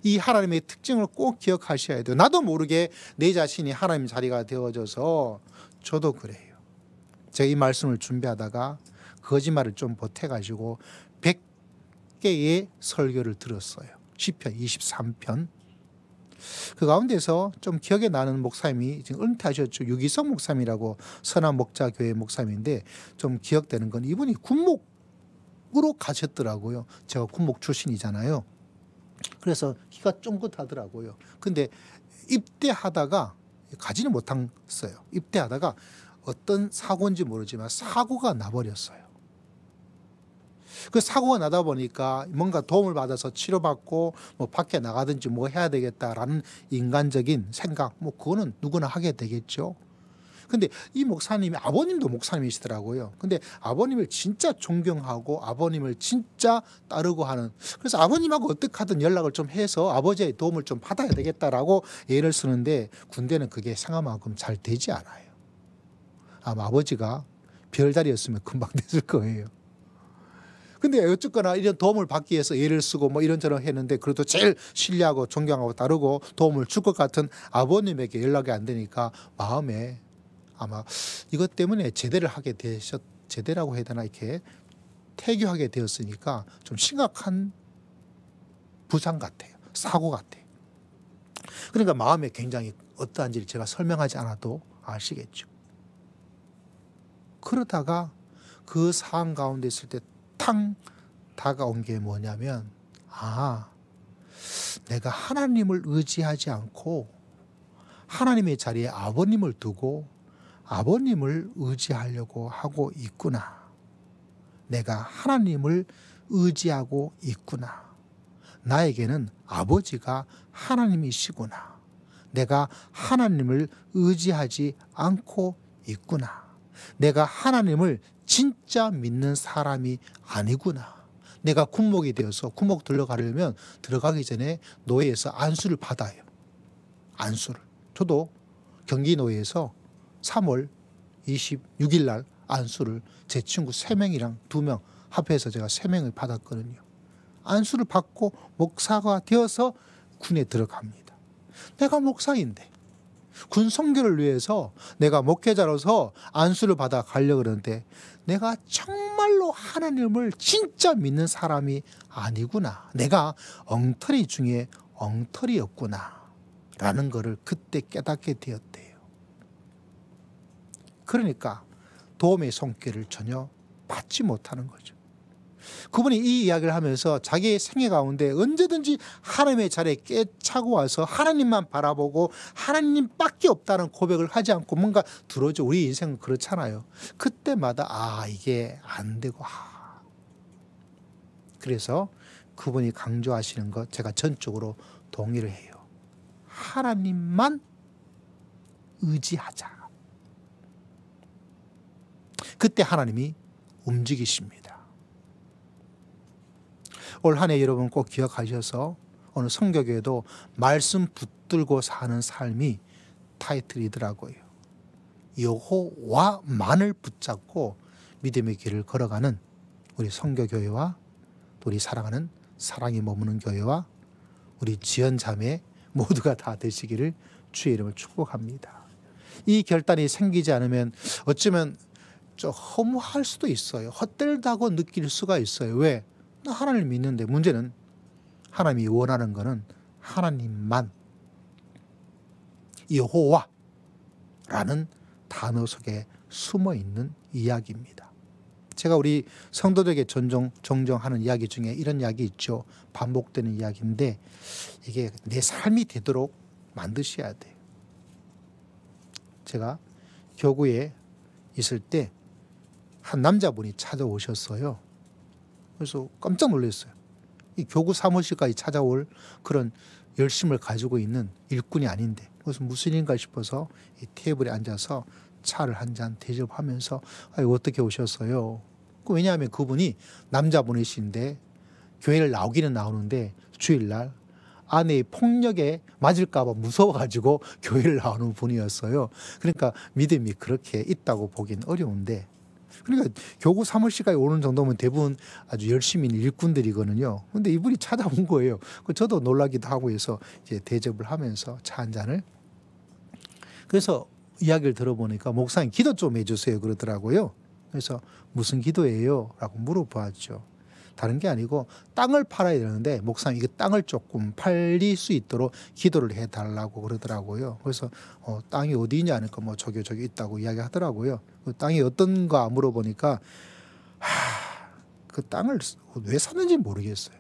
이 하나님의 특징을 꼭 기억하셔야 돼요. 나도 모르게 내 자신이 하나님 자리가 되어져서 저도 그래요. 제가 이 말씀을 준비하다가 거짓말을 좀 보태가지고 100개의 설교를 들었어요. 시편 23편. 그 가운데서 좀 기억에 나는 목사님이 지금 은퇴하셨죠. 유기성 목사님이라고 선한 목자교회 목사님인데 좀 기억되는 건 이분이 군목으로 가셨더라고요. 제가 군목 출신이잖아요. 그래서 키가 쫑긋하더라고요. 근데 입대하다가 가지는 못했어요. 입대하다가 어떤 사고인지 모르지만 사고가 나버렸어요. 그 사고가 나다 보니까 뭔가 도움을 받아서 치료받고 뭐 밖에 나가든지 뭐 해야 되겠다라는 인간적인 생각, 뭐 그거는 누구나 하게 되겠죠. 근데 이 목사님이 아버님도 목사님이시더라고요. 근데 아버님을 진짜 존경하고 아버님을 진짜 따르고 하는, 그래서 아버님하고 어떻게 하든 연락을 좀 해서 아버지의 도움을 좀 받아야 되겠다라고 예를 쓰는데 군대는 그게 생각만큼 잘 되지 않아요. 아마 아버지가 별자리였으면 금방 됐을 거예요. 근데 어쨌거나 이런 도움을 받기 위해서 애를 쓰고 뭐 이런저런 했는데 그래도 제일 신뢰하고 존경하고 따르고 도움을 줄 것 같은 아버님에게 연락이 안 되니까 마음에 아마 이것 때문에 제대라고 해야 되나, 이렇게 태교하게 되었으니까 좀 심각한 부상 같아요. 사고 같아요. 그러니까 마음에 굉장히 어떠한지를 제가 설명하지 않아도 아시겠죠. 그러다가 그 상황 가운데 있을 때 탕 다가온 게 뭐냐면, 내가 하나님을 의지하지 않고 하나님의 자리에 아버님을 두고 아버님을 의지하려고 하고 있구나. 내가 하나님을 의지하고 있구나. 나에게는 아버지가 하나님이시구나. 내가 하나님을 의지하지 않고 있구나. 내가 하나님을 진짜 믿는 사람이 아니구나. 내가 군목이 되어서 군목 들어가려면 들어가기 전에 노예에서 안수를 받아요. 안수를. 저도 경기노예에서 3월 26일 날 안수를 제 친구 3명이랑 2명 합해서 제가 3명을 받았거든요. 안수를 받고 목사가 되어서 군에 들어갑니다. 내가 목사인데 군 선교를 위해서 내가 목회자로서 안수를 받아 가려고 그러는데 내가 정말로 하나님을 진짜 믿는 사람이 아니구나. 내가 엉터리 중에 엉터리였구나 라는 것을 그때 깨닫게 되었대요. 그러니까 도움의 손길을 전혀 받지 못하는 거죠. 그분이 이 이야기를 하면서 자기의 생애 가운데 언제든지 하나님의 자리에 깨차고 와서 하나님만 바라보고 하나님밖에 없다는 고백을 하지 않고 뭔가 들어오죠. 우리 인생은 그렇잖아요. 그때마다 이게 안 되고 그래서 그분이 강조하시는 것 제가 전적으로 동의를 해요. 하나님만 의지하자. 그때 하나님이 움직이십니다. 올 한 해 여러분 꼭 기억하셔서 오늘 성교교회도 말씀 붙들고 사는 삶이 타이틀이더라고요. 여호와만을 붙잡고 믿음의 길을 걸어가는 우리 성교교회와 우리 사랑하는 사랑이 머무는 교회와 우리 지연자매 모두가 다 되시기를 주의 이름을 축복합니다. 이 결단이 생기지 않으면 어쩌면 좀 허무할 수도 있어요. 헛되다고 느낄 수가 있어요. 왜? 나 하나님을 믿는데 문제는 하나님이 원하는 것은 하나님만, 여호와라는 단어 속에 숨어있는 이야기입니다. 제가 우리 성도들에게 종종 하는 이야기 중에 이런 이야기 있죠. 반복되는 이야기인데 이게 내 삶이 되도록 만드셔야 돼요. 제가 교구에 있을 때 한 남자분이 찾아오셨어요. 그래서 깜짝 놀랐어요. 이 교구 사무실까지 찾아올 그런 열심을 가지고 있는 일꾼이 아닌데 그래서 무슨 일인가 싶어서 이 테이블에 앉아서 차를 한 잔 대접하면서 어떻게 오셨어요? 왜냐하면 그분이 남자분이신데 교회를 나오기는 나오는데 주일날 아내의 폭력에 맞을까 봐 무서워가지고 교회를 나오는 분이었어요. 그러니까 믿음이 그렇게 있다고 보기는 어려운데 그러니까 교구 사무실까지 오는 정도면 대부분 아주 열심히 있는 일꾼들이거든요. 근데 이분이 찾아온 거예요. 저도 놀라기도 하고 해서 이제 대접을 하면서 차 한 잔을. 그래서 이야기를 들어보니까 목사님 기도 좀 해주세요 그러더라고요. 그래서 무슨 기도예요? 라고 물어봤죠. 다른 게 아니고 땅을 팔아야 되는데 목사님 이거 땅을 조금 팔릴 수 있도록 기도를 해달라고 그러더라고요. 그래서 땅이 어디냐 하니까 뭐 저기 있다고 이야기하더라고요. 그 땅이 어떤가 물어보니까 그 땅을 왜 샀는지 모르겠어요.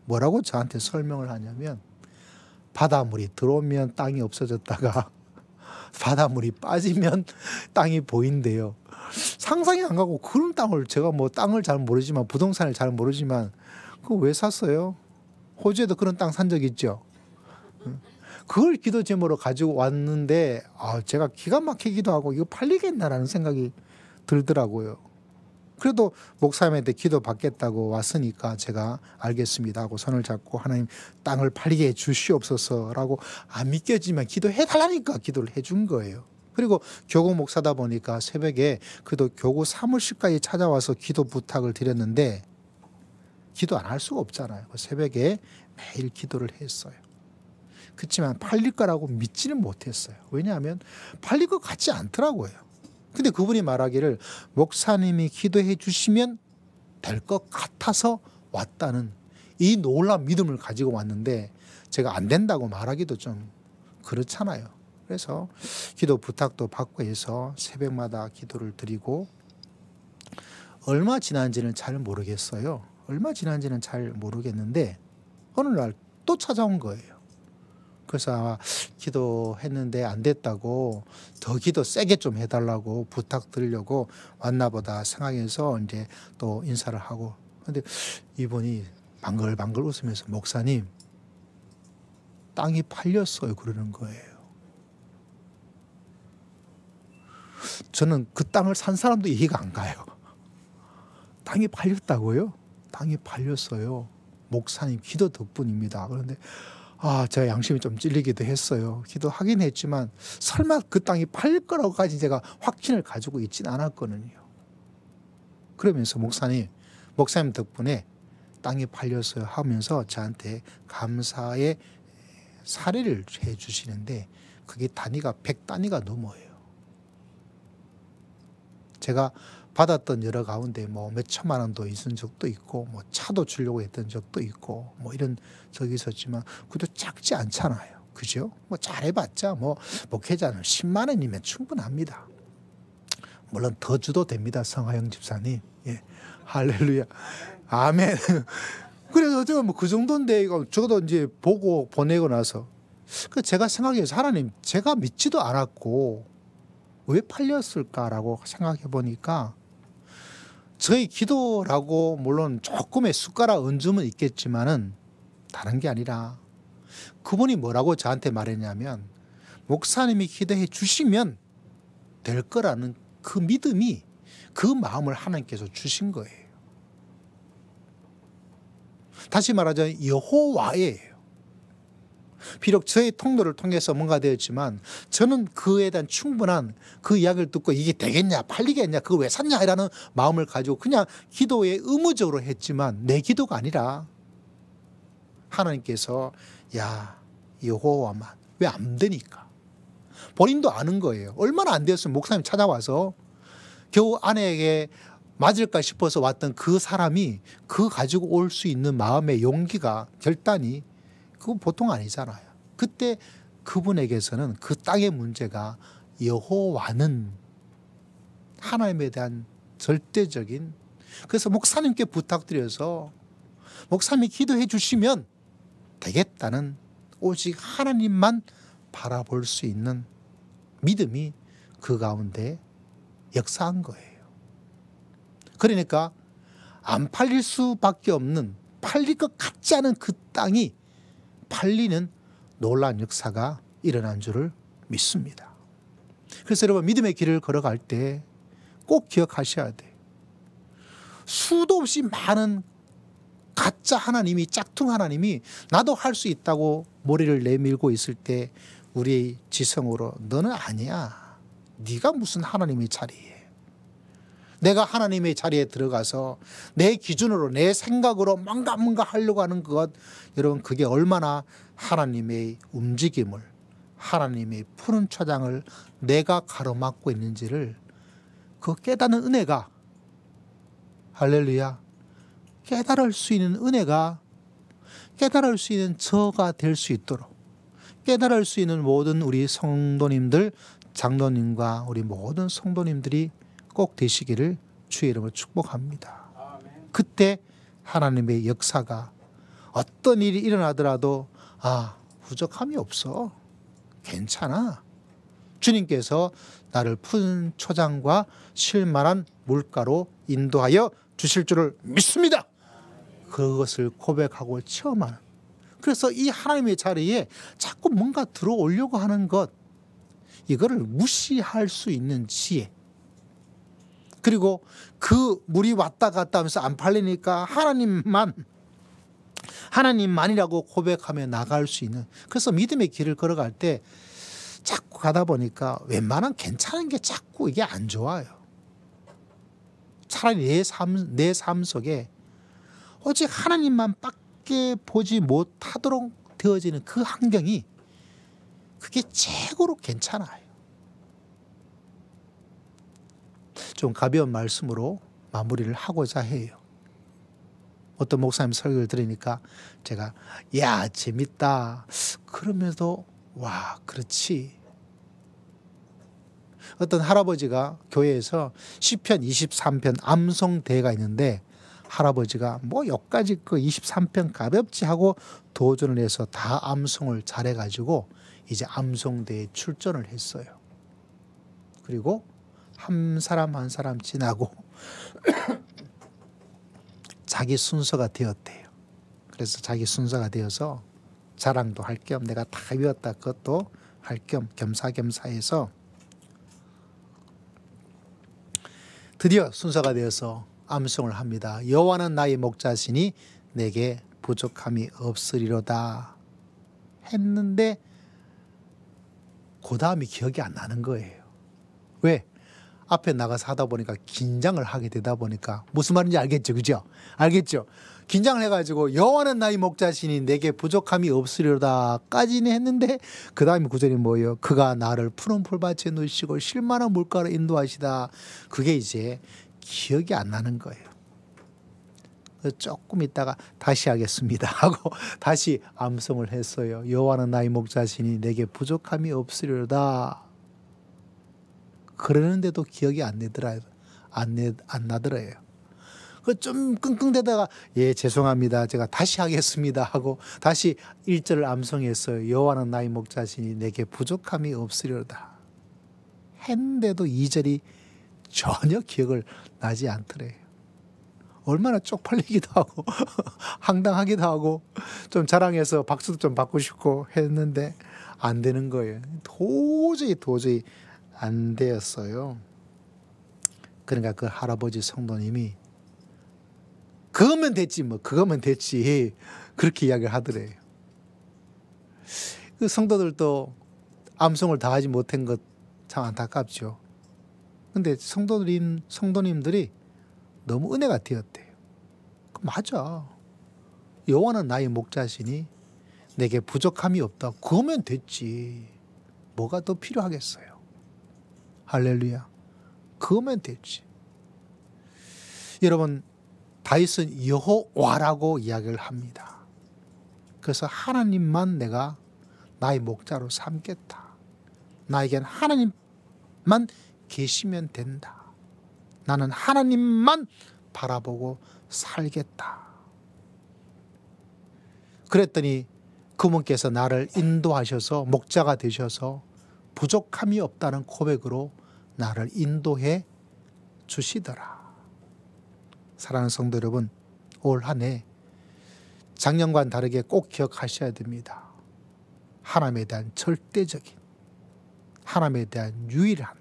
뭐라고 저한테 설명을 하냐면 바닷물이 들어오면 땅이 없어졌다가 바닷물이 빠지면 땅이 보인대요. 상상이 안 가고 그런 땅을 제가 뭐 땅을 잘 모르지만 부동산을 잘 모르지만 그거 왜 샀어요? 호주에도 그런 땅 산 적 있죠. 그걸 기도 제목으로 가지고 왔는데 제가 기가 막히기도 하고 이거 팔리겠나라는 생각이 들더라고요. 그래도 목사님한테 기도 받겠다고 왔으니까 제가 알겠습니다 하고 손을 잡고 하나님 땅을 팔리게 해 주시옵소서라고 안 믿겨지면 기도해달라니까 기도를 해준 거예요. 그리고 교구 목사다 보니까 새벽에 그래도 교구 사무실까지 찾아와서 기도 부탁을 드렸는데 기도 안 할 수가 없잖아요. 새벽에 매일 기도를 했어요. 그렇지만 팔릴 거라고 믿지는 못했어요. 왜냐하면 팔릴 것 같지 않더라고요. 근데 그분이 말하기를 목사님이 기도해 주시면 될 것 같아서 왔다는 이 놀라운 믿음을 가지고 왔는데 제가 안 된다고 말하기도 좀 그렇잖아요. 그래서 기도 부탁도 받고 해서 새벽마다 기도를 드리고 얼마 지난지는 잘 모르겠어요. 얼마 지난지는 잘 모르겠는데 어느 날 또 찾아온 거예요. 그래서 기도했는데 안 됐다고 더 기도 세게 좀 해달라고 부탁드리려고 왔나 보다 생각해서 이제 또 인사를 하고 근데 이분이 방글방글 웃으면서 목사님 땅이 팔렸어요 그러는 거예요. 저는 그 땅을 산 사람도 이해가 안 가요. 땅이 팔렸다고요? 땅이 팔렸어요. 목사님 기도 덕분입니다. 그런데 제가 양심이 좀 찔리기도 했어요. 기도하긴 했지만 설마 그 땅이 팔릴 거라고까지 제가 확신을 가지고 있지는 않았거든요. 그러면서 목사님 덕분에 땅이 팔렸어요 하면서 저한테 감사의 사례를 해 주시는데 그게 단위가 100단위가 넘어요. 제가 받았던 여러 가운데 뭐 몇 천만 원도 있은 적도 있고 뭐 차도 주려고 했던 적도 있고 뭐 이런 적이 있었지만 그것도 작지 않잖아요. 그죠? 뭐 잘해봤자 뭐 목회자는 10만 원이면 충분합니다. 물론 더 주도 됩니다. 성하영 집사님. 예. 할렐루야. 아멘. 그래서 제가 뭐 그 정도인데 이거 저도 이제 보고 보내고 나서 제가 생각해서 하나님 제가 믿지도 않았고 왜 팔렸을까라고 생각해 보니까 저희 기도라고 물론 조금의 숟가락 얹음은 있겠지만은 다른 게 아니라 그분이 뭐라고 저한테 말했냐면 목사님이 기도해 주시면 될 거라는 그 믿음이 그 마음을 하나님께서 주신 거예요. 다시 말하자면 여호와예요. 비록 저의 통로를 통해서 뭔가 되었지만 저는 그에 대한 충분한 그 이야기를 듣고 이게 되겠냐 팔리겠냐 그거 왜 샀냐 이라는 마음을 가지고 그냥 기도에 의무적으로 했지만 내 기도가 아니라 하나님께서 야 여호와만 왜 안 되니까 본인도 아는 거예요. 얼마나 안 되었으면 목사님 찾아와서 겨우 아내에게 맞을까 싶어서 왔던 그 사람이 그거 가지고 올 수 있는 마음의 용기가 결단이 그건 보통 아니잖아요. 그때 그분에게서는 그 땅의 문제가 여호와는 하나님에 대한 절대적인 그래서 목사님께 부탁드려서 목사님이 기도해 주시면 되겠다는 오직 하나님만 바라볼 수 있는 믿음이 그 가운데 역사한 거예요. 그러니까 안 팔릴 수밖에 없는 팔릴 것 같지 않은 그 땅이 팔리는 놀라운 역사가 일어난 줄을 믿습니다. 그래서 여러분 믿음의 길을 걸어갈 때 꼭 기억하셔야 돼요. 수도 없이 많은 가짜 하나님이 짝퉁 하나님이 나도 할 수 있다고 머리를 내밀고 있을 때 우리의 지성으로 너는 아니야. 네가 무슨 하나님의 자리에. 내가 하나님의 자리에 들어가서 내 기준으로 내 생각으로 뭔가 하려고 하는 것, 여러분 그게 얼마나 하나님의 움직임을, 하나님의 푸른 초장을 내가 가로막고 있는지를 그 깨닫는 은혜가, 할렐루야, 깨달을 수 있는 은혜가, 깨달을 수 있는 저가 될 수 있도록, 깨달을 수 있는 모든 우리 성도님들, 장로님과 우리 모든 성도님들이 꼭 되시기를 주의 이름으로 축복합니다. 그때 하나님의 역사가, 어떤 일이 일어나더라도 부족함이 없어, 괜찮아, 주님께서 나를 푸른 초장과 쉴만한 물가로 인도하여 주실 줄을 믿습니다. 그것을 고백하고 체험하는, 그래서 이 하나님의 자리에 자꾸 뭔가 들어오려고 하는 것, 이거를 무시할 수 있는 지혜, 그리고 그 물이 왔다 갔다 하면서 안 팔리니까 하나님만이라고 고백하며 나갈 수 있는, 그래서 믿음의 길을 걸어갈 때 자꾸 가다 보니까 웬만한 괜찮은 게 자꾸 이게 안 좋아요. 차라리 내 삶 속에 오직 하나님만 밖에 보지 못하도록 되어지는 그 환경이, 그게 최고로 괜찮아요. 좀 가벼운 말씀으로 마무리를 하고자 해요. 어떤 목사님 설교를 들으니까 제가 야 재밌다 그러면서도 와 그렇지. 어떤 할아버지가 교회에서 시편 23편 암송대회가 있는데, 할아버지가 뭐 여기까지 그 23편 가볍지 하고 도전을 해서 다 암송을 잘해가지고 이제 암송대회에 출전을 했어요. 그리고 한 사람 한 사람 지나고 자기 순서가 되었대요. 그래서 자기 순서가 되어서 자랑도 할 겸 내가 다 외웠다 그것도 할 겸 겸사겸사해서 드디어 순서가 되어서 암송을 합니다. 여호와는 나의 목자시니 내게 부족함이 없으리로다 했는데 그 다음이 기억이 안 나는 거예요. 왜? 앞에 나가서 하다 보니까 긴장을 하게 되다 보니까, 무슨 말인지 알겠죠? 그죠? 알겠죠? 긴장을 해가지고 여호와는 나의 목자시니 내게 부족함이 없으리로다까지는 했는데 그 다음에 구절이 뭐예요? 그가 나를 푸른 풀밭에 누시고 쉴만한 물가로 인도하시다. 그게 이제 기억이 안 나는 거예요. 조금 있다가 다시 하겠습니다 하고 다시 암송을 했어요. 여호와는 나의 목자시니 내게 부족함이 없으리로다. 그러는데도 기억이 안 나더래요. 좀 끙끙대다가 예 죄송합니다 제가 다시 하겠습니다 하고 다시 1절을 암송했어요. 여호와는 나의 목자시니 내게 부족함이 없으리로다 했는데도 2절이 전혀 기억을 나지 않더래요. 얼마나 쪽팔리기도 하고 황당하기도 하고 좀 자랑해서 박수도 좀 받고 싶고 했는데 안 되는 거예요. 도저히 안 되었어요. 그러니까 그 할아버지 성도님이 그거면 됐지 뭐 그거면 됐지 그렇게 이야기를 하더래요. 그 성도들도 암송을 다 하지 못한 것 참 안타깝죠. 근데 성도님들이 너무 은혜가 되었대요. 맞아. 여호와는 나의 목자시니 내게 부족함이 없다. 그거면 됐지. 뭐가 더 필요하겠어요. 할렐루야. 그거면 됐지. 여러분 다윗은 여호와라고 이야기를 합니다. 그래서 하나님만 내가 나의 목자로 삼겠다. 나에겐 하나님만 계시면 된다. 나는 하나님만 바라보고 살겠다. 그랬더니 그분께서 나를 인도하셔서 목자가 되셔서 부족함이 없다는 고백으로 나를 인도해 주시더라. 사랑하는 성도 여러분, 올 한 해 작년과는 다르게 꼭 기억하셔야 됩니다. 하나님에 대한 절대적인, 하나님에 대한 유일한,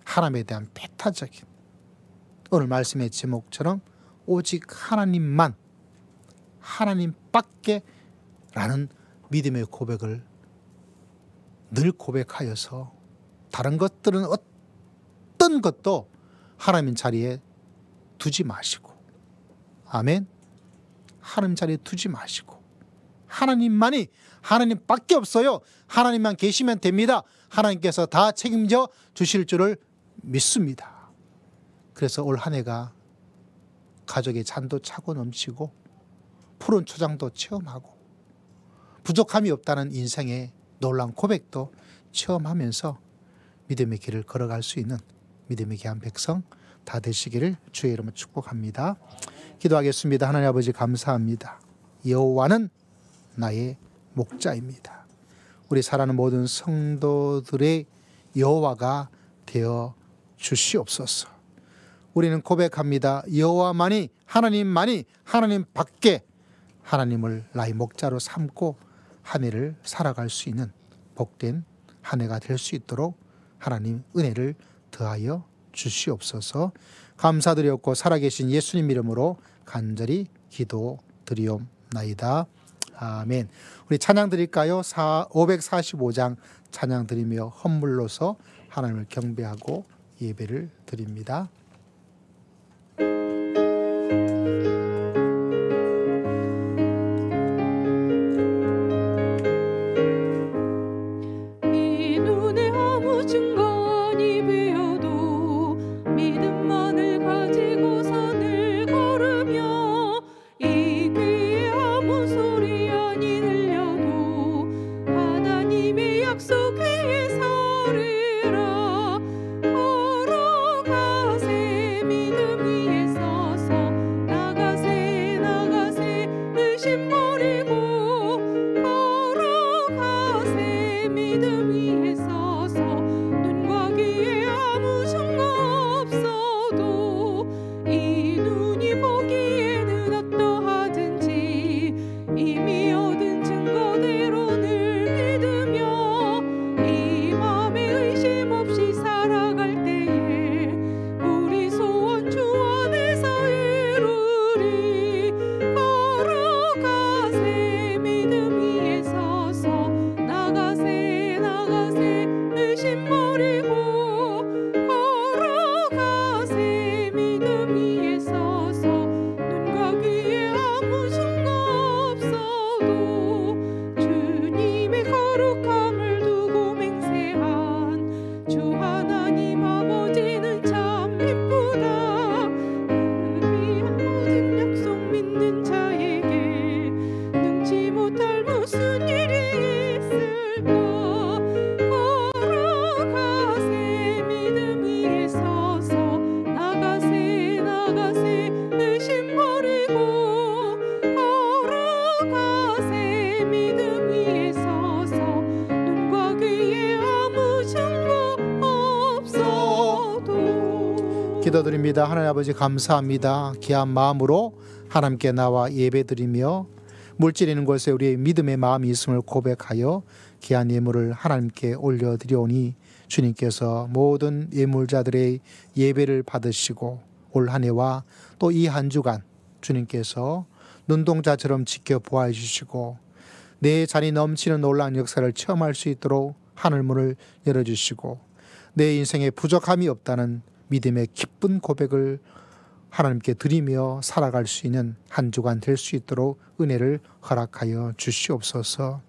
하나님에 대한 배타적인, 오늘 말씀의 제목처럼 오직 하나님만, 하나님밖에 라는 믿음의 고백을 늘 고백하여서 다른 것들은 어떤 것도 하나님 자리에 두지 마시고, 아멘. 하나님 자리에 두지 마시고, 하나님만이, 하나님밖에 없어요. 하나님만 계시면 됩니다. 하나님께서 다 책임져 주실 줄을 믿습니다. 그래서 올 한 해가 가족의 잔도 차고 넘치고 푸른 초장도 체험하고 부족함이 없다는 인생의 놀라운 고백도 체험하면서 믿음의 길을 걸어갈 수 있는 믿음의 귀한 백성 다 되시기를 주의 이름으로 축복합니다. 기도하겠습니다. 하나님 아버지 감사합니다. 여호와는 나의 목자입니다. 우리 사랑하는 모든 성도들의 여호와가 되어 주시옵소서. 우리는 고백합니다. 여호와만이, 하나님만이, 하나님밖에 하나님을 나의 목자로 삼고 한 해를 살아갈 수 있는 복된 한 해가 될 수 있도록 하나님 은혜를 더하여 주시옵소서. 감사드렸고 살아계신 예수님 이름으로 간절히 기도드리옵나이다. 아멘. 우리 찬양 드릴까요? 545장 찬양 드리며 헌물로서 하나님을 경배하고 예배를 드립니다. 이 눈에 아무 증거니 비어도 믿음만을 가지고서 늘 걸으며 이 귀에 아무 소리 아니 들려도 하나님의 약속 위에 서리라. 걸어가세 믿음 위에 서서 나가세 나가세 의심 버리고 걸어가세 믿음 위에 서서 눈과 귀에 아무 증거 없어도 이 눈이 보기에는 어떠하든지 이미 얻은 증거대로 늘 믿으며 이 맘에 의심 없이 살아갈 때에 우리 소원 주 안에서 이루리. 걸어가세 믿음 위에 서서 나가세 나가세 의심 버리고 걸어가세 믿음 위에 서서 눈과 귀에 아무 증거 없어도 주님의 거룩함을 두고 맹세한 주 하나님 아버지는 참 이쁘다. 그 귀한 모든 약속 믿는 자에게 능치 못할 무슨 일이 있을까. 걸어가세 믿음 위에 서서 나가세 나가세 의심 버리고 걸어가세 믿음 위에 서서 눈과 귀에 아무 증거 없어도. 기도드립니다. 하나님 아버지 감사합니다. 귀한 마음으로 하나님께 나와 예배드리며 물질 있는 곳에 우리의 믿음의 마음이 있음을 고백하여 귀한 예물을 하나님께 올려드리오니 주님께서 모든 예물자들의 예배를 받으시고 올 한 해와 또 이 한 주간 주님께서 눈동자처럼 지켜보아 주시고 내 잔이 넘치는 놀라운 역사를 체험할 수 있도록 하늘문을 열어주시고 내 인생에 부족함이 없다는 믿음의 기쁜 고백을 하나님께 드리며 살아갈 수 있는 한 주간 될 수 있도록 은혜를 허락하여 주시옵소서.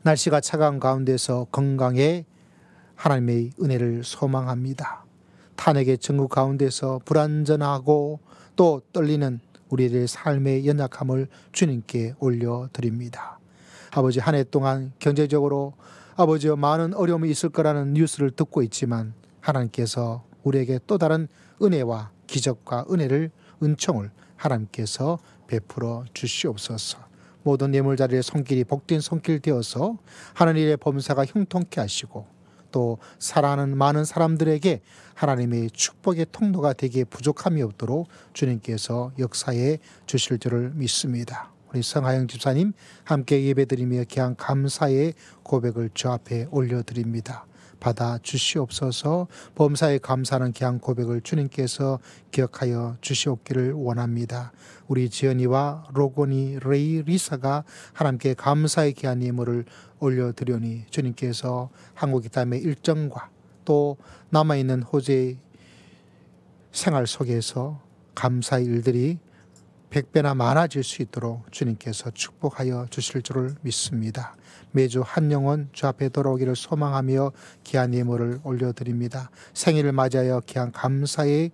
날씨가 차가운 가운데서 건강에 하나님의 은혜를 소망합니다. 탄핵의 전국 가운데서 불안전하고 또 떨리는 우리들의 삶의 연약함을 주님께 올려드립니다. 아버지, 한 해 동안 경제적으로 아버지와 많은 어려움이 있을 거라는 뉴스를 듣고 있지만 하나님께서 우리에게 또 다른 은혜와 기적과 은총을 하나님께서 베풀어 주시옵소서. 모든 예물자리의 손길이 복된 손길 되어서 하나님의 범사가 형통케 하시고 또 사랑하는 많은 사람들에게 하나님의 축복의 통로가 되기에 부족함이 없도록 주님께서 역사해 주실 줄을 믿습니다. 우리 성하영 집사님 함께 예배드리며 귀한 감사의 고백을 주 앞에 올려드립니다. 받아 주시옵소서. 범사에 감사하는 귀한 고백을 주님께서 기억하여 주시옵기를 원합니다. 우리 지연이와 로고니, 레이, 리사가 하나님께 감사의 귀한 예물을 올려드리오니 주님께서 한국 기타의 일정과 또 남아있는 호주의 생활 속에서 감사의 일들이 100배나 많아질 수 있도록 주님께서 축복하여 주실 줄을 믿습니다. 매주 한 영혼 주 앞에 돌아오기를 소망하며 귀한 예물을 올려드립니다. 생일을 맞이하여 귀한 감사의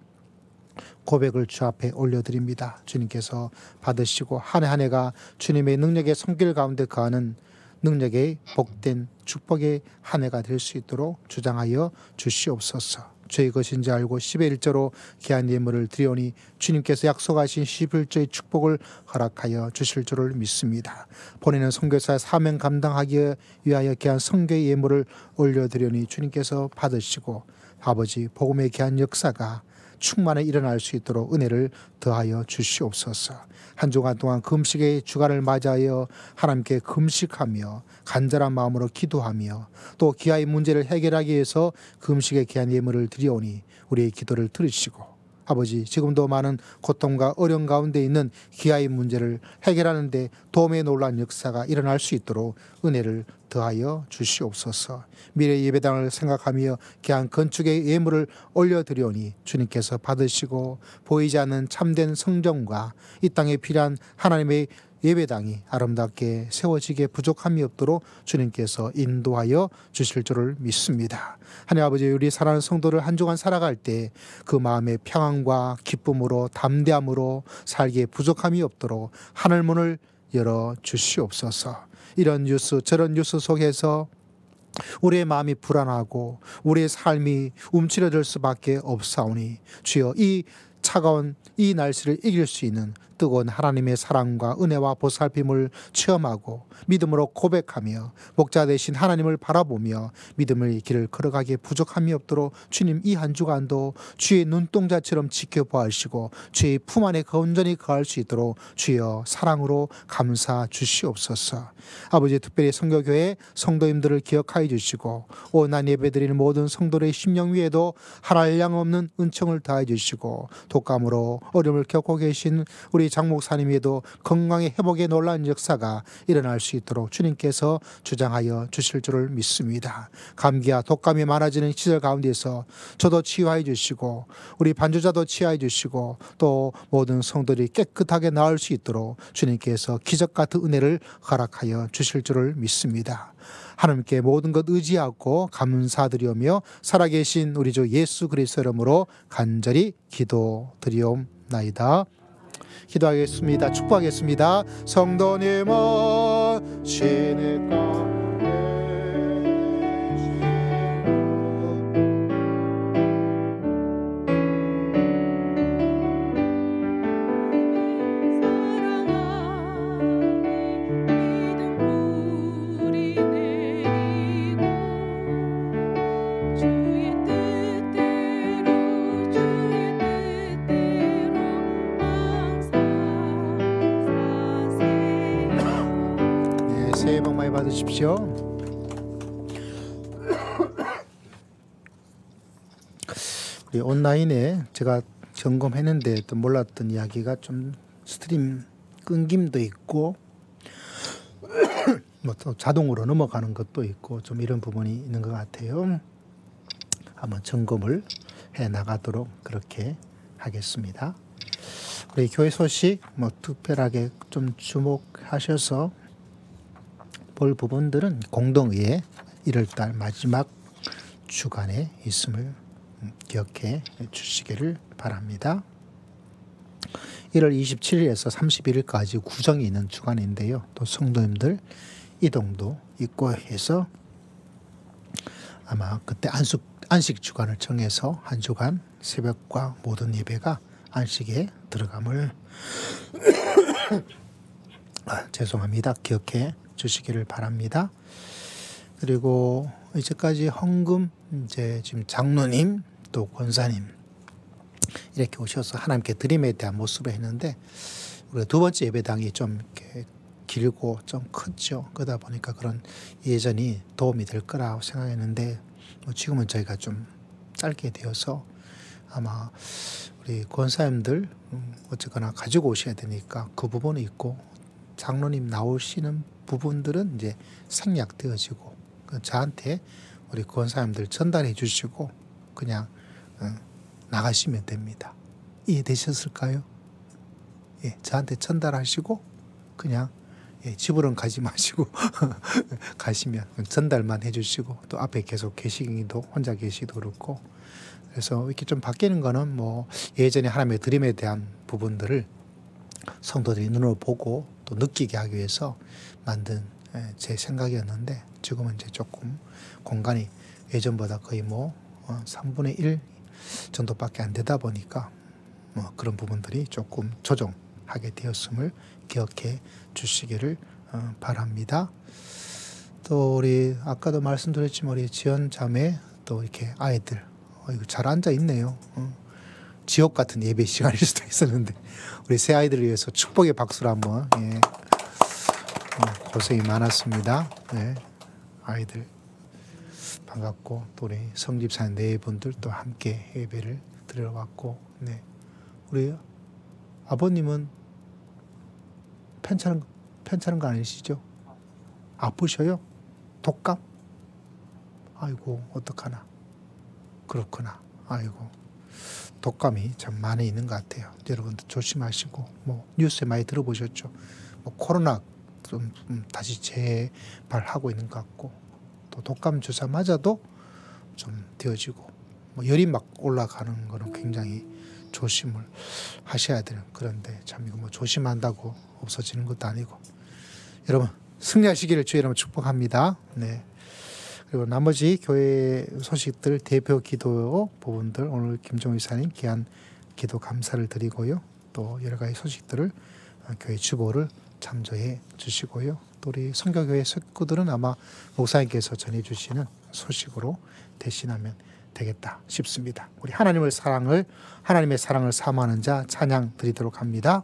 고백을 주 앞에 올려드립니다. 주님께서 받으시고 한 해 한 해가 주님의 능력의 손길 가운데 거하는 능력의 복된 축복의 한 해가 될 수 있도록 주장하여 주시옵소서. 죄의 것인지 알고 10의 1조로 귀한 예물을 드리오니 주님께서 약속하신 11조의 축복을 허락하여 주실 줄을 믿습니다. 본인은 선교사의 사명 감당하기 위하여 귀한 선교의 예물을 올려드리오니 주님께서 받으시고 아버지 복음의 귀한 역사가 충만히 일어날 수 있도록 은혜를 더하여 주시옵소서. 한 주간 동안 금식의 주간을 맞이하여 하나님께 금식하며 간절한 마음으로 기도하며 또 기아의 문제를 해결하기 위해서 금식의 귀한 예물을 드리오니 우리의 기도를 들으시고 아버지 지금도 많은 고통과 어려움 가운데 있는 기아의 문제를 해결하는 데 도움의 놀라운 역사가 일어날 수 있도록 은혜를 더하여 주시옵소서. 미래 예배당을 생각하며 귀한 건축의 예물을 올려드리오니 주님께서 받으시고 보이지 않는 참된 성전과 이 땅에 필요한 하나님의 예배당이 아름답게 세워지게 부족함이 없도록 주님께서 인도하여 주실 줄을 믿습니다. 하나님 아버지 우리 사랑하는 성도를 한 주간 살아갈 때 그 마음의 평안과 기쁨으로 담대함으로 살기에 부족함이 없도록 하늘문을 열어 주시옵소서. 이런 뉴스 저런 뉴스 속에서 우리의 마음이 불안하고 우리의 삶이 움츠러들 수밖에 없사오니 주여 이 차가운 이 날씨를 이길 수 있는 뜨거운 하나님의 사랑과 은혜와 보살핌을 체험하고 믿음으로 고백하며 목자 되신 하나님을 바라보며 믿음의 길을 걸어가기에 부족함이 없도록 주님 이 한 주간도 주의 눈동자처럼 지켜보시고 주의 품 안에 온전히 거할 수 있도록 주여 사랑으로 감사 주시옵소서. 아버지 특별히 성교교회 성도님들을 기억하여 주시고 오늘 예배드리는 모든 성도의 심령 위에도 하나님 없는 은총을 다해 주시고 독감으로 어려움을 겪고 계신 우리 장 목사님에도 건강의 회복에 놀라운 역사가 일어날 수 있도록 주님께서 주장하여 주실 줄을 믿습니다. 감기와 독감이 많아지는 시절 가운데서 저도 치유하여 주시고 우리 반주자도 치유하여 주시고 또 모든 성도들이 깨끗하게 나을 수 있도록 주님께서 기적 같은 은혜를 허락하여 주실 줄을 믿습니다. 하나님께 모든 것 의지하고 감사드리오며 살아계신 우리 주 예수 그리스도 이름으로 간절히 기도드리옵나이다. 기도하겠습니다. 축복하겠습니다. 성도님은 신의 가운데 새해 복 많이 받으십시오. 우리 온라인에 제가 점검했는데 또 몰랐던 이야기가 좀 스트림 끊김도 있고 뭐 또 자동으로 넘어가는 것도 있고 좀 이런 부분이 있는 것 같아요. 한번 점검을 해 나가도록 그렇게 하겠습니다. 우리 교회 소식 뭐 특별하게 좀 주목하셔서 볼 부분들은 공동의회 1월달 마지막 주간에 있음을 기억해 주시기를 바랍니다. 1월 27일에서 31일까지 구정이 있는 주간인데요. 또 성도님들 이동도 있고 해서 아마 그때 안식 주간을 정해서 한 주간 새벽과 모든 예배가 안식에 들어감을 죄송합니다. 기억해 주시기를 바랍니다. 그리고 이제까지 헌금 이제 지금 장로님 또 권사님 이렇게 오셔서 하나님께 드림에 대한 모습을 했는데 우리가 두 번째 예배당이 좀 이렇게 길고 좀 컸죠. 그러다 보니까 그런 예전이 도움이 될 거라고 생각했는데 지금은 저희가 좀 짧게 되어서 아마 우리 권사님들 어쨌거나 가지고 오셔야 되니까 그 부분이 있고 장로님 나오시는 부분들은 이제 생략되어지고 저한테 우리 권사님들 전달해 주시고 그냥 나가시면 됩니다. 이해되셨을까요? 예, 저한테 전달하시고 그냥 집으로는 가지 마시고 가시면 전달만 해주시고 또 앞에 계속 계시기도 혼자 계시기도 그렇고 그래서 이렇게 좀 바뀌는 거는 뭐 예전에 하나님의 드림에 대한 부분들을 성도들이 눈으로 보고 또 느끼게 하기 위해서 만든 제 생각이었는데 지금은 이제 조금 공간이 예전보다 거의 뭐 3분의 1 정도밖에 안 되다 보니까 뭐 그런 부분들이 조금 조정하게 되었음을 기억해 주시기를 바랍니다. 또 우리 아까도 말씀드렸지만 우리 지연 자매 또 이렇게 아이들 이거 잘 앉아 있네요. 지옥 같은 예배 시간일 수도 있었는데 우리 새 아이들을 위해서 축복의 박수를 한번 고생이 많았습니다. 네, 아이들 반갑고 또 우리 성집사님 네 분들 또 함께 예배를 드리러 왔고 네, 우리 아버님은 편찮은 거 아니시죠? 아프셔요? 독감? 아이고 어떡하나. 그렇구나. 아이고 독감이 참 많이 있는 것 같아요. 여러분들 조심하시고 뭐 뉴스에 많이 들어보셨죠? 뭐 코로나 좀 다시 재발하고 있는 것 같고 또 독감 주사 맞아도 좀 되어지고 뭐 열이 막 올라가는 거는 굉장히 조심을 하셔야 되는 그런데 참 이거 뭐 조심한다고 없어지는 것도 아니고 여러분 승리하시기를 주의 이름으로 축복합니다. 네. 그리고 나머지 교회 소식들 대표 기도 부분들 오늘 김종우 이사님 귀한 기도 감사를 드리고요. 또 여러 가지 소식들을 교회 주보를 참조해 주시고요. 또 우리 성교교회 식구들은 아마 목사님께서 전해주시는 소식으로 대신하면 되겠다 싶습니다. 우리 하나님의 사랑을 사모하는 자 찬양 드리도록 합니다.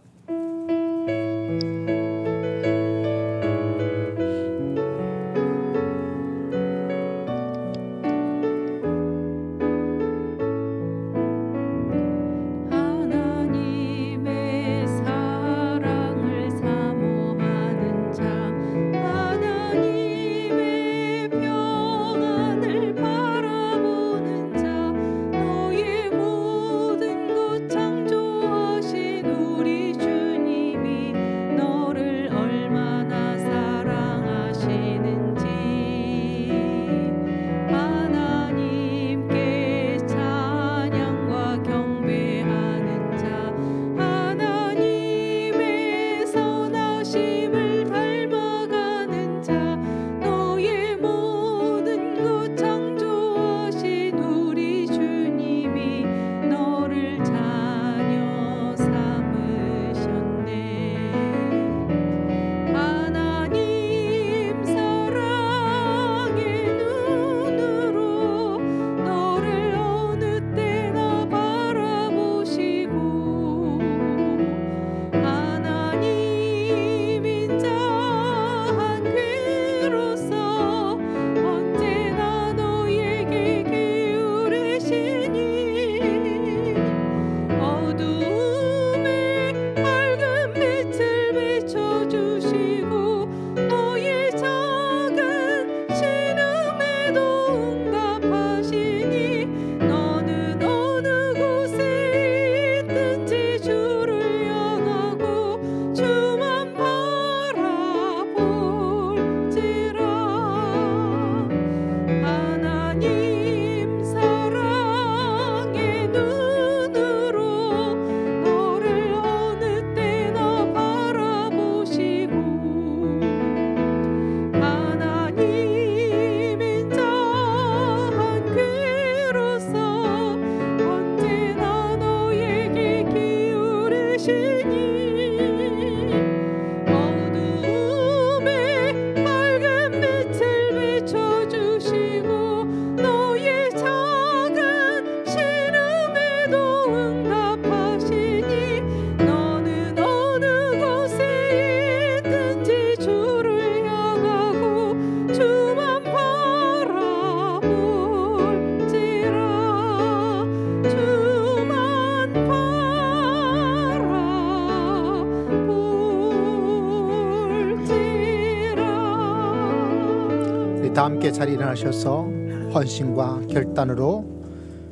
다 함께 자리 일어나셔서 헌신과 결단으로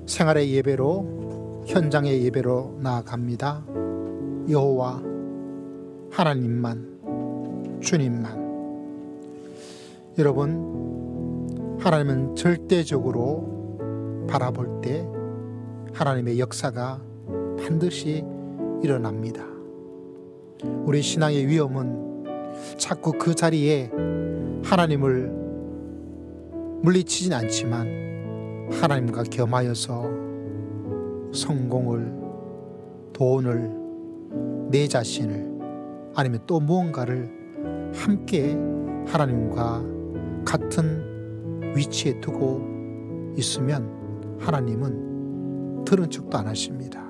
생활의 예배로 현장의 예배로 나아갑니다. 여호와 하나님만, 주님만. 여러분, 하나님은 절대적으로 바라볼 때 하나님의 역사가 반드시 일어납니다. 우리 신앙의 위험은 자꾸 그 자리에 하나님을 물리치진 않지만 하나님과 겸하여서 성공을, 돈을, 내 자신을, 아니면 또 무언가를 함께 하나님과 같은 위치에 두고 있으면 하나님은 들은 척도 안 하십니다.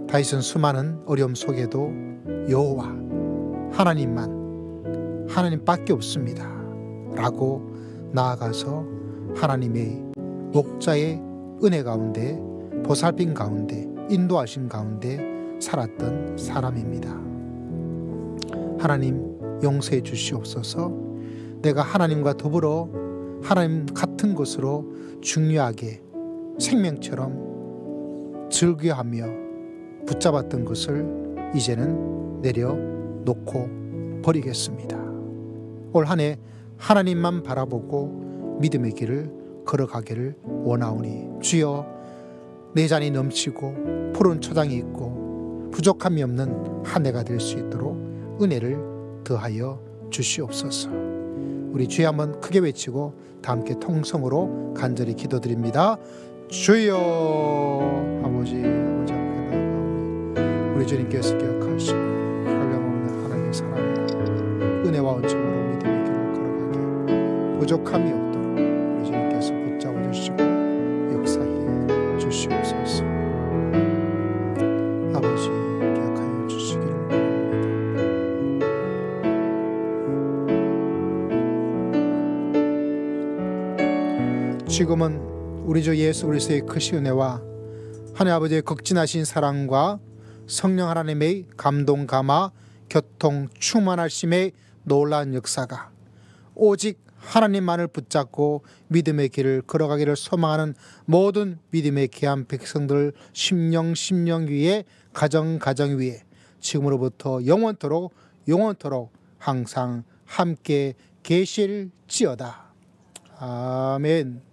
다윗은 수많은 어려움 속에도 여호와 하나님만, 하나님밖에 없습니다 라고 나아가서 하나님의 목자의 은혜 가운데, 보살핌 가운데, 인도하신 가운데 살았던 사람입니다. 하나님 용서해 주시옵소서. 내가 하나님과 더불어 하나님 같은 것으로 중요하게 생명처럼 즐겨하며 붙잡았던 것을 이제는 내려놓고 버리겠습니다. 올 한 해 하나님만 바라보고 믿음의 길을 걸어가기를 원하오니 주여, 내 잔이 넘치고 푸른 초장이 있고 부족함이 없는 한 해가 될 수 있도록 은혜를 더하여 주시옵소서. 우리 주여 한번 크게 외치고 다 함께 통성으로 간절히 기도드립니다. 주여. 아버지 앞에 나아가오니 우리 주님께서 기억하시고 한량없는 하나님의 사랑과 은혜와 은총으로 믿음의 길을 걸어가게 부족함이 없도록 우리 주님께서 붙잡아 주시고 역사해 주시옵소서. 아버지 기억하여 주시기를 원합니다. 지금은 우리 주 예수 그리스도의 크신 은혜와 하나님 아버지의 극진하신 사랑과 성령 하나님의 감동 감화 교통 충만하심의 놀라운 역사가 오직 하나님만을 붙잡고 믿음의 길을 걸어가기를 소망하는 모든 믿음의 귀한 백성들 심령 위에 가정 위에 지금으로부터 영원토록 항상 함께 계실지어다. 아멘.